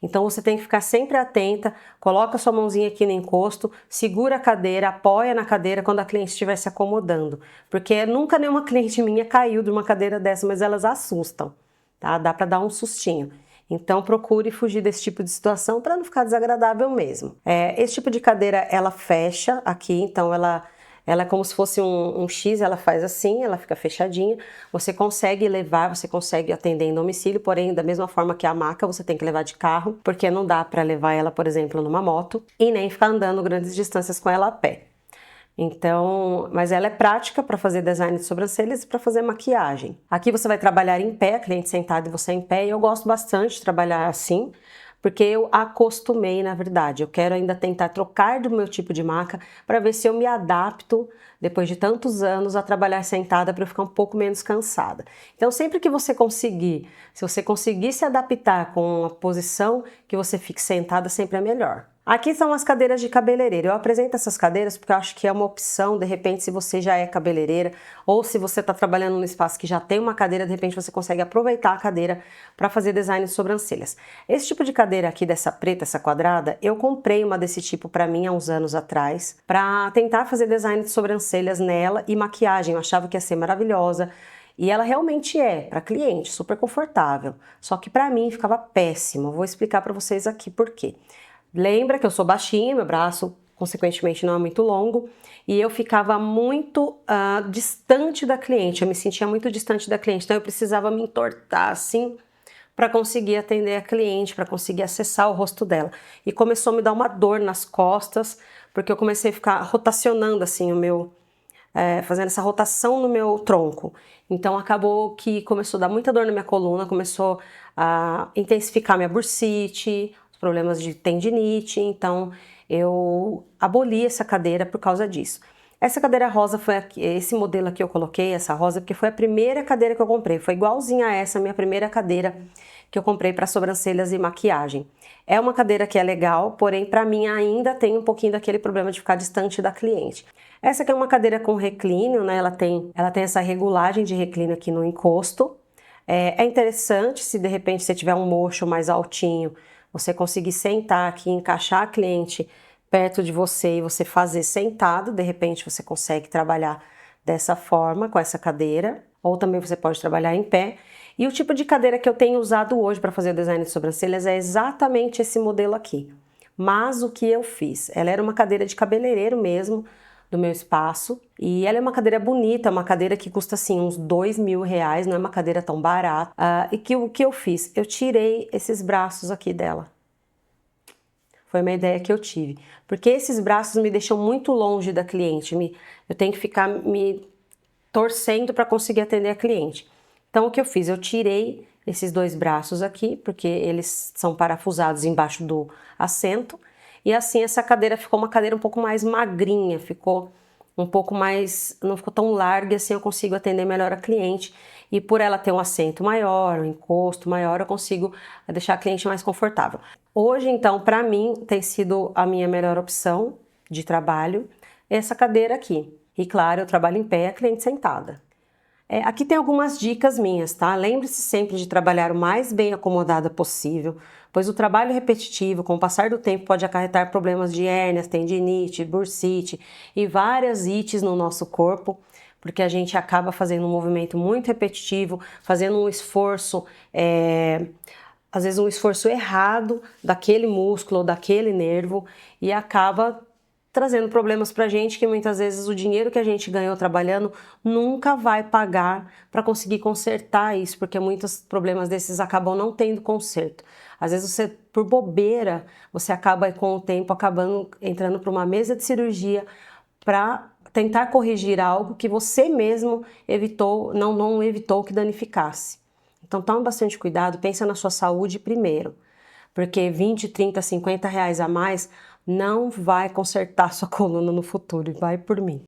Então você tem que ficar sempre atenta, coloca sua mãozinha aqui no encosto, segura a cadeira, apoia na cadeira quando a cliente estiver se acomodando, porque nunca nenhuma cliente minha caiu de uma cadeira dessa, mas elas assustam, tá? Dá para dar um sustinho. Então procure fugir desse tipo de situação para não ficar desagradável mesmo. Esse tipo de cadeira ela fecha aqui, então ela é como se fosse um X, ela faz assim, ela fica fechadinha. Você consegue levar, você consegue atender em domicílio, porém da mesma forma que a maca você tem que levar de carro, porque não dá para levar ela, por exemplo, numa moto e nem ficar andando grandes distâncias com ela a pé. Então, mas ela é prática para fazer design de sobrancelhas e para fazer maquiagem. Aqui você vai trabalhar em pé, a cliente sentada e você em pé, e eu gosto bastante de trabalhar assim, porque eu acostumei, na verdade. Eu quero ainda tentar trocar do meu tipo de maca para ver se eu me adapto, depois de tantos anos, a trabalhar sentada para eu ficar um pouco menos cansada. Então, sempre que você conseguir, se você conseguir se adaptar com a posição que você fique sentada, sempre é melhor. Aqui são as cadeiras de cabeleireiro. Eu apresento essas cadeiras porque eu acho que é uma opção, de repente, se você já é cabeleireira ou se você está trabalhando num espaço que já tem uma cadeira, de repente você consegue aproveitar a cadeira para fazer design de sobrancelhas. Esse tipo de cadeira aqui, dessa preta, essa quadrada, eu comprei uma desse tipo para mim há uns anos atrás, para tentar fazer design de sobrancelhas nela e maquiagem. Eu achava que ia ser maravilhosa. E ela realmente é, para cliente, super confortável. Só que para mim ficava péssimo. Vou explicar para vocês aqui por quê. Lembra que eu sou baixinha, meu braço, consequentemente, não é muito longo, e eu ficava muito distante da cliente, eu me sentia muito distante da cliente, então eu precisava me entortar assim para conseguir atender a cliente, para conseguir acessar o rosto dela. E começou a me dar uma dor nas costas, porque eu comecei a ficar rotacionando assim fazendo essa rotação no meu tronco. Então acabou que começou a dar muita dor na minha coluna, começou a intensificar minha bursite, problemas de tendinite, então eu aboli essa cadeira por causa disso. Essa cadeira rosa foi esse modelo aqui eu coloquei, essa rosa, porque foi a primeira cadeira que eu comprei, foi igualzinha a essa minha primeira cadeira que eu comprei para sobrancelhas e maquiagem. É uma cadeira que é legal, porém para mim ainda tem um pouquinho daquele problema de ficar distante da cliente. Essa aqui é uma cadeira com reclínio, né? Ela tem essa regulagem de reclínio aqui no encosto. É interessante se de repente você tiver um mocho mais altinho, você conseguir sentar aqui, encaixar a cliente perto de você e você fazer sentado, de repente você consegue trabalhar dessa forma com essa cadeira, ou também você pode trabalhar em pé. E o tipo de cadeira que eu tenho usado hoje para fazer o design de sobrancelhas é exatamente esse modelo aqui. Mas o que eu fiz? Ela era uma cadeira de cabeleireiro mesmo, do meu espaço, e ela é uma cadeira bonita, uma cadeira que custa assim uns R$ 2.000, não é uma cadeira tão barata. E o que eu fiz? Eu tirei esses braços aqui dela. Foi uma ideia que eu tive, porque esses braços me deixam muito longe da cliente, eu tenho que ficar me torcendo para conseguir atender a cliente. Então o que eu fiz? Eu tirei esses dois braços aqui, porque eles são parafusados embaixo do assento, e assim essa cadeira ficou uma cadeira um pouco mais magrinha, ficou um pouco mais, não ficou tão larga, assim eu consigo atender melhor a cliente, e por ela ter um assento maior, um encosto maior, eu consigo deixar a cliente mais confortável. Hoje, então, para mim, tem sido a minha melhor opção de trabalho, essa cadeira aqui. E claro, eu trabalho em pé, a cliente sentada. Aqui tem algumas dicas minhas, tá? Lembre-se sempre de trabalhar o mais bem acomodada possível, pois o trabalho repetitivo, com o passar do tempo, pode acarretar problemas de hérnias, tendinite, bursite e várias ites no nosso corpo, porque a gente acaba fazendo um movimento muito repetitivo, fazendo um esforço, às vezes um esforço errado daquele músculo ou daquele nervo e acaba trazendo problemas pra gente que muitas vezes o dinheiro que a gente ganhou trabalhando nunca vai pagar para conseguir consertar isso, porque muitos problemas desses acabam não tendo conserto. Às vezes você, por bobeira, você acaba com o tempo acabando entrando para uma mesa de cirurgia para tentar corrigir algo que você mesmo evitou, não evitou que danificasse. Então tome bastante cuidado, pensa na sua saúde primeiro, porque 20, 30, 50 reais a mais não vai consertar sua coluna no futuro, vai por mim.